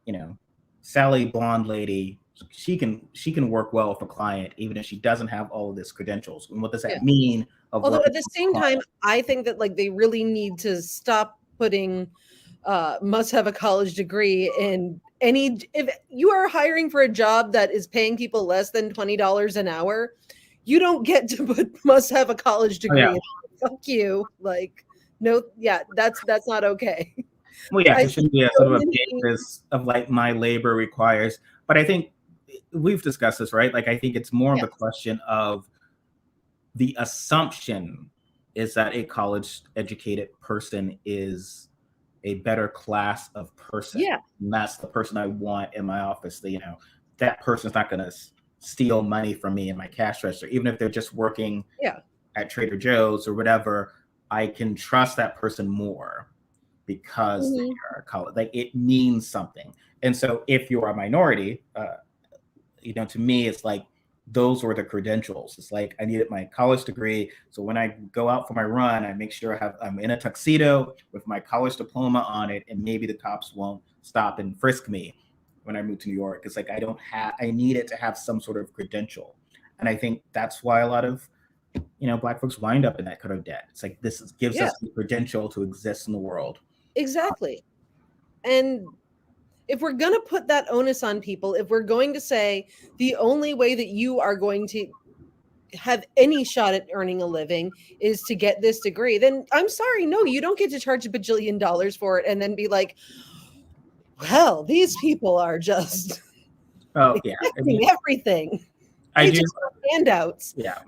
B: you know, Sally blonde lady, she can work well with a client even if she doesn't have all of this credentials. And what does that mean?
A: Although at the same time, I think that like they really need to stop putting must have a college degree in any. If you are hiring for a job that is paying people less than $20 an hour, you don't get to must have a college degree.
B: yeah.
A: Fuck you. Like, no, yeah, that's not okay.
B: Well, yes,
A: I
B: it
A: see
B: shouldn't be a
A: so
B: sort of a
A: many.
B: basis of like my labor requires. But I think we've discussed this, right? Like, I think it's more of a
A: Yes.
B: question of the assumption is that a college educated person is a better class of person.
A: Yeah.
B: And that's the person I want in my office. That person's not going to steal money from me in my cash register, even if they're just working
A: Yeah.
B: at Trader Joe's or whatever. I can trust that person more because they are college. Like, it means something. And so if you're a minority, to me, it's like those were the credentials. It's like I needed my college degree, so when I go out for my run, I make sure I'm in a tuxedo with my college diploma on it, and maybe the cops won't stop and frisk me when I move to New York. It's like I needed to have some sort of credential, and I think that's why a lot of Black folks wind up in that kind of debt. It's like gives us the credential to exist in the world.
A: Exactly. And if we're going to put that onus on people, if we're going to say the only way that you are going to have any shot at earning a living is to get this degree, then I'm sorry, no, you don't get to charge $1 bajillion for it and then be like, well, these people are just expecting everything. They just want handouts.
B: Yeah.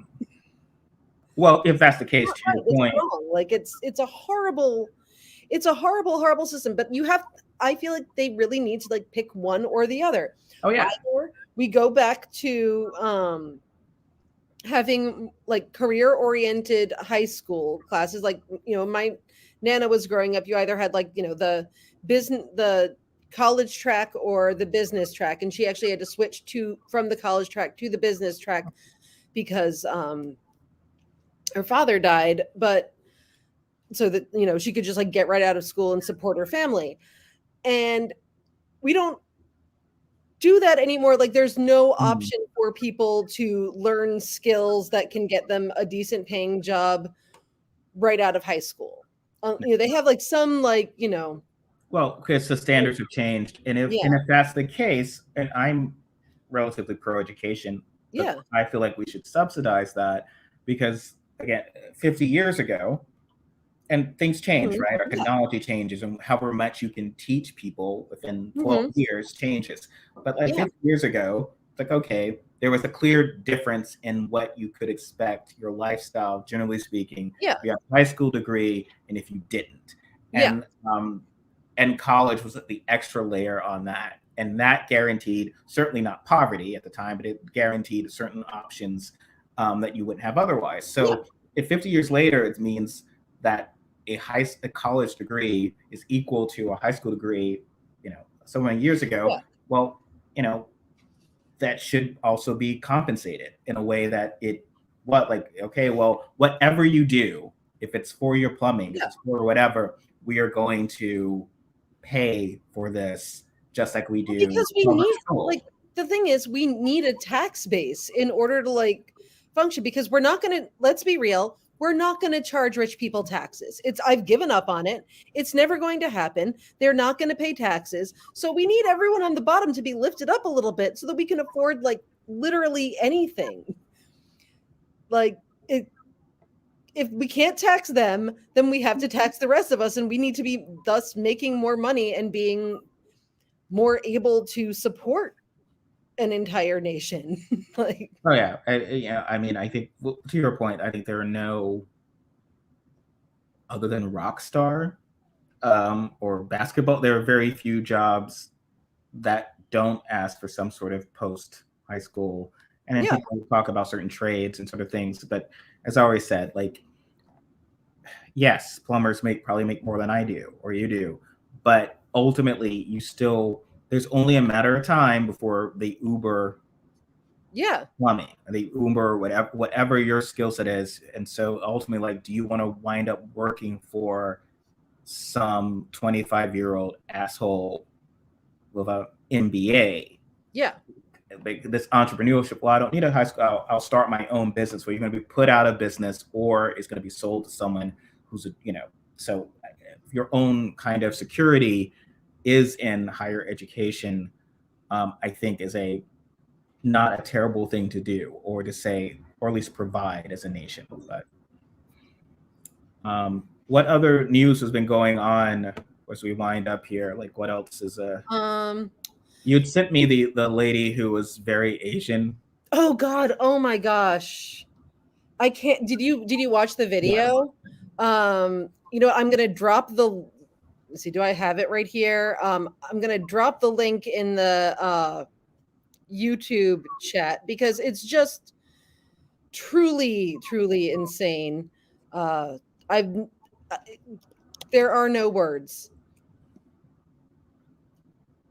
B: Well, if that's the case, to your point,
A: it's wrong. Like it's a horrible system. But I feel like they really need to like pick one or the other.
B: Oh yeah.
A: Either we go back to having like career-oriented high school classes. Like, my Nana was growing up, you either had like, the college track or the business track, and she actually had to switch from the college track to the business track because her father died, but so that she could just like get right out of school and support her family. And we don't do that anymore. Like, there's no option for people to learn skills that can get them a decent paying job right out of high school. They have like some
B: well, because the standards have changed, and if that's the case, and I'm relatively pro education, I feel like we should subsidize that, because again, 50 years ago, and things change, right? Our technology changes, and however much you can teach people within 12 years changes. But like 50 years ago, it's like, okay, there was a clear difference in what you could expect, your lifestyle, generally speaking.
A: Yeah.
B: You have a high school degree, and if you didn't. And college was the extra layer on that. And that guaranteed, certainly not poverty at the time, but it guaranteed certain options that you wouldn't have otherwise. So if 50 years later, it means that a college degree is equal to a high school degree, so many years ago, well, that should also be compensated in a way that whatever you do, if it's for your plumbing, if it's for whatever, we are going to pay for this just like we do.
A: Because we need, like, the thing is, we need a tax base in order to like function, because we're not going to, let's be real, we're not going to charge rich people taxes. I've given up on it. It's never going to happen. They're not going to pay taxes. So we need everyone on the bottom to be lifted up a little bit so that we can afford like literally anything. Like, if we can't tax them, then we have to tax the rest of us, and we need to be thus making more money and being more able to support an entire nation. Like,
B: oh yeah, I mean, I think to your point, I think there are no, other than rock star or basketball, there are very few jobs that don't ask for some sort of post high school. And then people talk about certain trades and sort of things, but as I always said, like, yes, plumbers probably make more than I do or you do, but ultimately there's only a matter of time before they Uber plumbing, the Uber, whatever your skill set is. And so ultimately, like, do you want to wind up working for some 25-year-old asshole with an MBA? Like, this entrepreneurship, well, I don't need a high school, I'll start my own business, where you're going to be put out of business or it's going to be sold to someone who's so your own kind of security is in higher education. I think is not a terrible thing to do, or to say or at least provide as a nation. But what other news has been going on as we wind up here? Like, what else is you'd sent me the lady who was very Asian.
A: Oh God! Oh my gosh! I can't. Did you watch the video? You know, I'm gonna drop the. Let's see, do I have it right here? I'm gonna drop the link in the YouTube chat because it's just truly, truly insane. I've there are no words.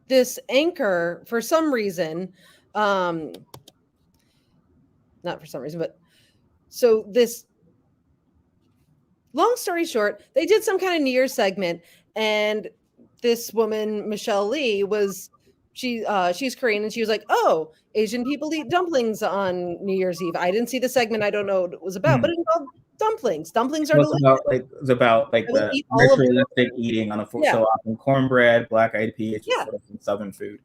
A: This anchor, for some reason, not for some reason, but so this. Long story short, they did some kind of New Year's segment, and this woman, Michelle Lee, she's Korean, and she was like, "Oh, Asian people eat dumplings on New Year's Eve." I didn't see the segment. I don't know what it was about, but it involved dumplings. Dumplings are delicious.
B: It's about the ritualistic eating on a so often cornbread, black-eyed peas, sort of some Southern food.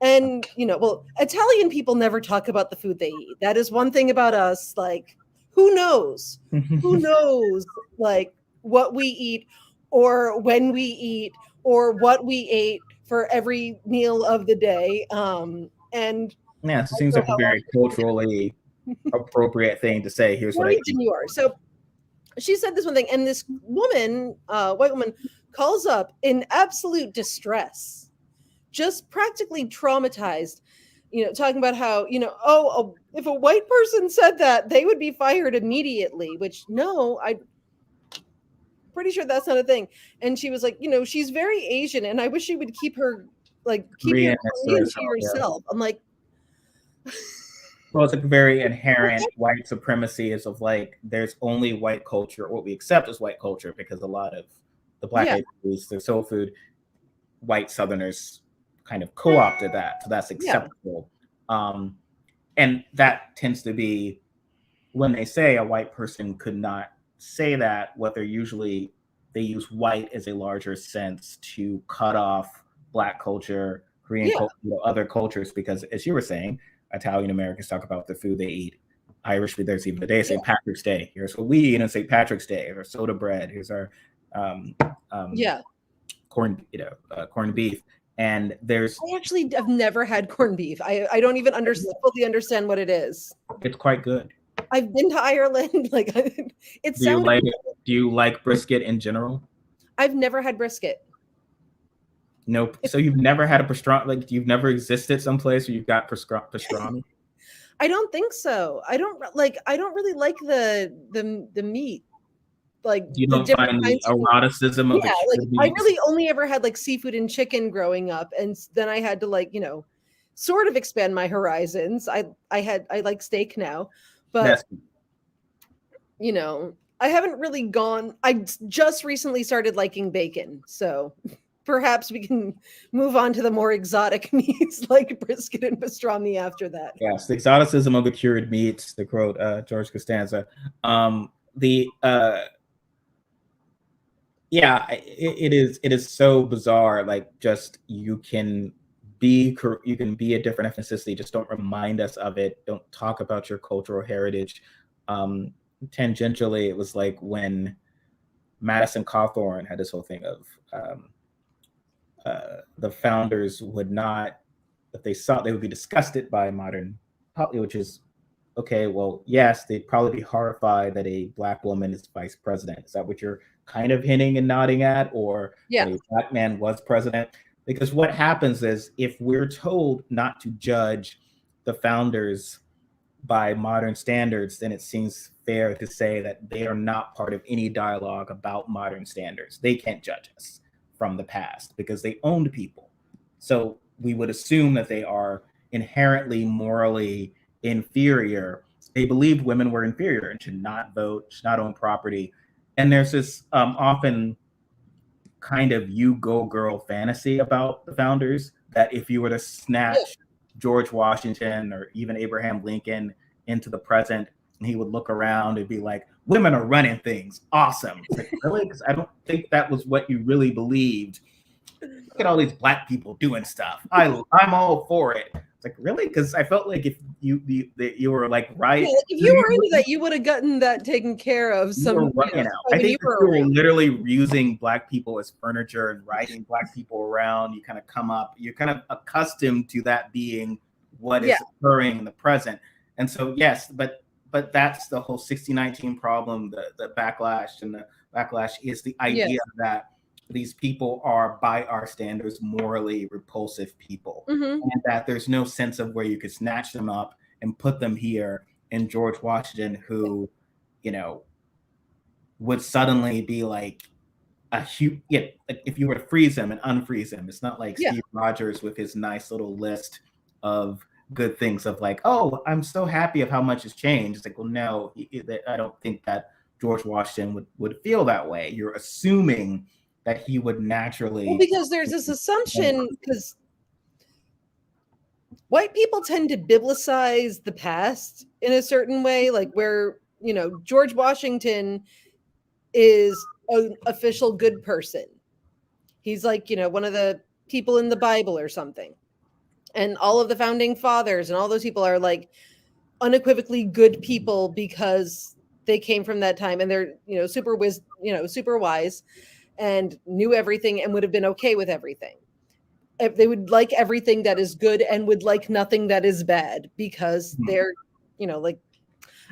A: And well, Italian people never talk about the food they eat. That is one thing about us. Like, who knows? Who knows? Like what we eat, or when we eat, or what we ate for every meal of the day. And
B: yeah, it seems like a very culturally appropriate thing to say. Here's what I eat.
A: You are. So she said this one thing, and this woman, white woman, calls up in absolute distress, just practically traumatized, talking about how, if a white person said that, they would be fired immediately, which no, I'm pretty sure that's not a thing. And she was like, she's very Asian, and I wish she would keep her Korean to herself. Yeah. I'm like,
B: well, it's a very inherent white supremacy is of like, there's only white culture, what we accept as white culture, because a lot of the black-eyed peas, their soul food, white Southerners kind of co-opted that, so that's acceptable. And that tends to be when they say a white person could not say that, what they use white as a larger sense to cut off black culture, Korean culture, other cultures, because as you were saying, Italian Americans talk about the food they eat. Irish, there's even the day St. Patrick's Day. Here's what we eat on St. Patrick's Day. Or soda bread. Here's our corned beef. And
A: I actually have never had corned beef. I don't even fully understand what it is.
B: It's quite good.
A: I've been to Ireland.
B: Do you like brisket in general?
A: I've never had brisket.
B: Nope. So you've never had a pastrami? You've never existed someplace where you've got pastrami?
A: I don't think so. I don't really like the meat. Like,
B: you don't find the eroticism of
A: I really only ever had seafood and chicken growing up, and then I had to sort of expand my horizons. I like steak now, but I haven't really gone. I just recently started liking bacon, so perhaps we can move on to the more exotic meats like brisket and pastrami after that.
B: Yes, the exoticism of the cured meats, to quote George Costanza. It is so bizarre. Like, just you can be a different ethnicity. Just don't remind us of it. Don't talk about your cultural heritage. Tangentially, it was like when Madison Cawthorn had this whole thing of the founders would not, if they saw, they would be disgusted by modern, which is okay. Well, yes, they'd probably be horrified that a black woman is vice president. Is that what you're kind of hinting and nodding at, or a black man was president? Because what happens is, if we're told not to judge the founders by modern standards, then it seems fair to say that they are not part of any dialogue about modern standards. They can't judge us from the past because they owned people. So we would assume that they are inherently morally inferior. They believed women were inferior and should not vote, should not own property. And there's this often kind of you go girl fantasy about the founders, that if you were to snatch George Washington or even Abraham Lincoln into the present, and he would look around and be like, women are running things. Awesome. It's like, really? Because I don't think that was what you really believed look at all these black people doing stuff. I'm all for it. It's like, really? Because I felt like if you were like right,
A: yeah, like if you were into that, you would have gotten that taken care of.
B: I think you were literally using black people as furniture and riding black people around. You kind of come up, you're kind of accustomed to that being what is occurring in the present. And so yes, but that's the whole 1619 problem. The backlash and the backlash is the idea that these people are, by our standards, morally repulsive people, and that there's no sense of where you could snatch them up and put them here. And George Washington, who, you know, would suddenly be like a huge, like if you were to freeze him and unfreeze him, it's not like Steve Rogers with his nice little list of good things of like, oh, I'm so happy of how much has changed. It's like, well, no, I don't think that George Washington would feel that way. You're assuming that he would naturally.
A: Well, because there's this assumption, because white people tend to biblicize the past in a certain way, like where, you know, George Washington is an official good person. He's like, you know, one of the people in the Bible or something. And all of the founding fathers and all those people are like unequivocally good people because they came from that time and they're, you know, super wise and knew everything and would have been okay with everything. They would like everything that is good and would like nothing that is bad because they're, you know, like,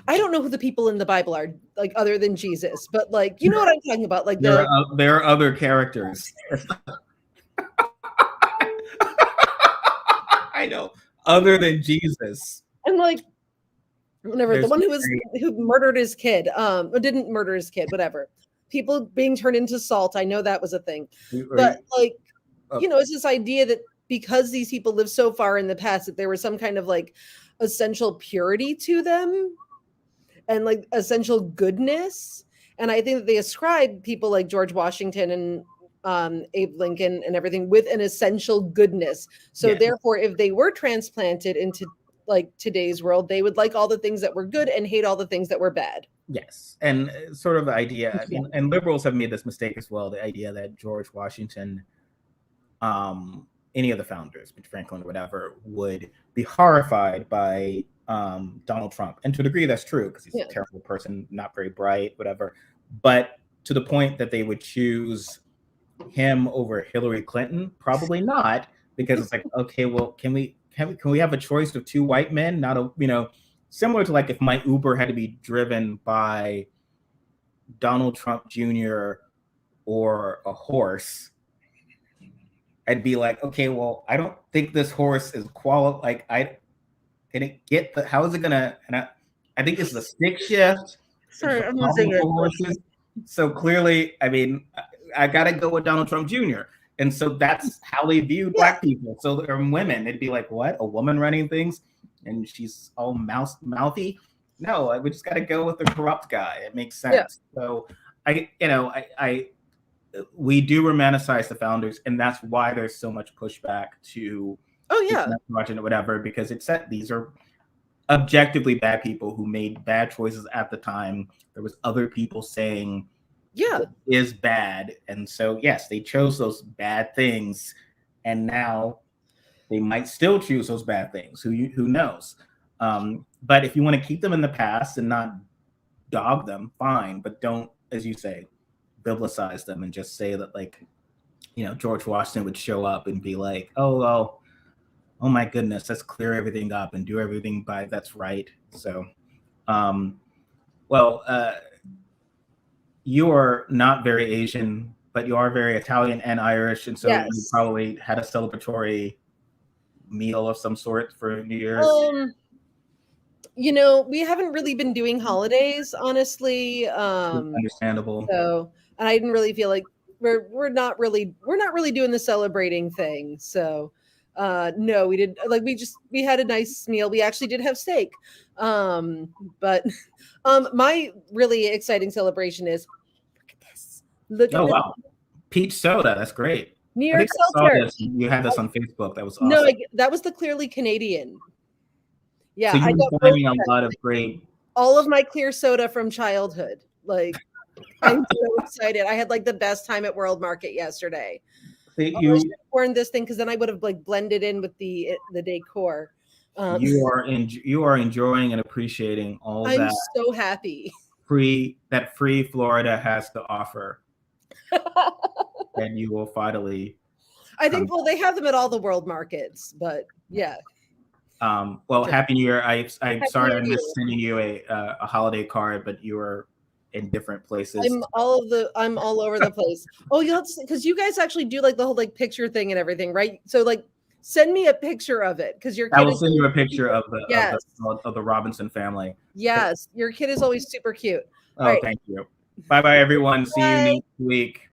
A: I don't know who the people in the Bible are, like, other than Jesus, but like, you know what I'm talking about? Like
B: there are other characters. I know, other than Jesus.
A: And like, whatever, the one who murdered his kid, or didn't murder his kid, whatever. People being turned into salt. I know that was a thing. But like, you know, it's this idea that because these people lived so far in the past that there was some kind of like essential purity to them and like essential goodness. And I think that they ascribe people like George Washington and Abe Lincoln and everything with an essential goodness. So therefore, if they were transplanted into like today's world, they would like all the things that were good and hate all the things that were bad.
B: Yes. And sort of the idea, I mean, and liberals have made this mistake as well, the idea that George Washington, any of the founders, Franklin or whatever, would be horrified by Donald Trump. And to a degree, that's true, because he's a terrible person, not very bright, whatever. But to the point that they would choose him over Hillary Clinton, probably not, because it's like, okay, well, can we have a choice of two white men? Not a, you know, similar to like if my Uber had to be driven by Donald Trump Jr. or a horse, I'd be like, okay, well, I don't think this horse is like, I didn't get how is it gonna, and I think it's the stick shift.
A: Sorry, I'm not saying
B: horses. So clearly, I mean, I gotta go with Donald Trump Jr. And so that's how they viewed black people. So they're women. It'd be like, what? A woman running things and she's all mouthy? No, we just got to go with the corrupt guy. It makes sense. Yeah. So we do romanticize the founders, and that's why there's so much pushback to whatever, because it's that these are objectively bad people who made bad choices at the time. There was other people saying is bad, and so yes, they chose those bad things, and now they might still choose those bad things. Who knows? But if you want to keep them in the past and not dog them, fine, but don't, as you say, biblicize them and just say that, like, you know, George Washington would show up and be like, oh my goodness, let's clear everything up and do everything by that's right. So you are not very Asian, but you are very Italian and Irish, and so you probably had a celebratory meal of some sort for New Year's.
A: You know, we haven't really been doing holidays, honestly.
B: Understandable.
A: So, and I didn't really feel like we're not really doing the celebrating thing. So, no, we didn't. Like, we had a nice meal. We actually did have steak. But my really exciting celebration is, look at this.
B: Wow, peach soda. That's great.
A: New York Seltzer.
B: You had this on Facebook. That was awesome.
A: No, that was the Clearly Canadian. Yeah,
B: so I got finding a lot of great.
A: All of my clear soda from childhood. Like, I'm so excited. I had like the best time at World Market yesterday.
B: See,
A: Oh, I should have worn this thing because then I would have like blended in with the decor.
B: you are enjoying and appreciating all
A: I'm
B: that
A: so happy.
B: free Florida has to offer, and you will finally.
A: I think well they have them at all the world markets, but yeah.
B: Well, Happy New Year. I'm sorry I
A: New Year.
B: missed sending you a holiday card, but you were in different places.
A: I'm all over the place. Oh, you'll have to, because you guys actually do like the whole like picture thing and everything, right? So like send me a picture of it because your kid
B: I will send you a picture of the Robinson family.
A: Yes, your kid is always super cute.
B: Oh, thank you. Bye bye everyone. See you next week.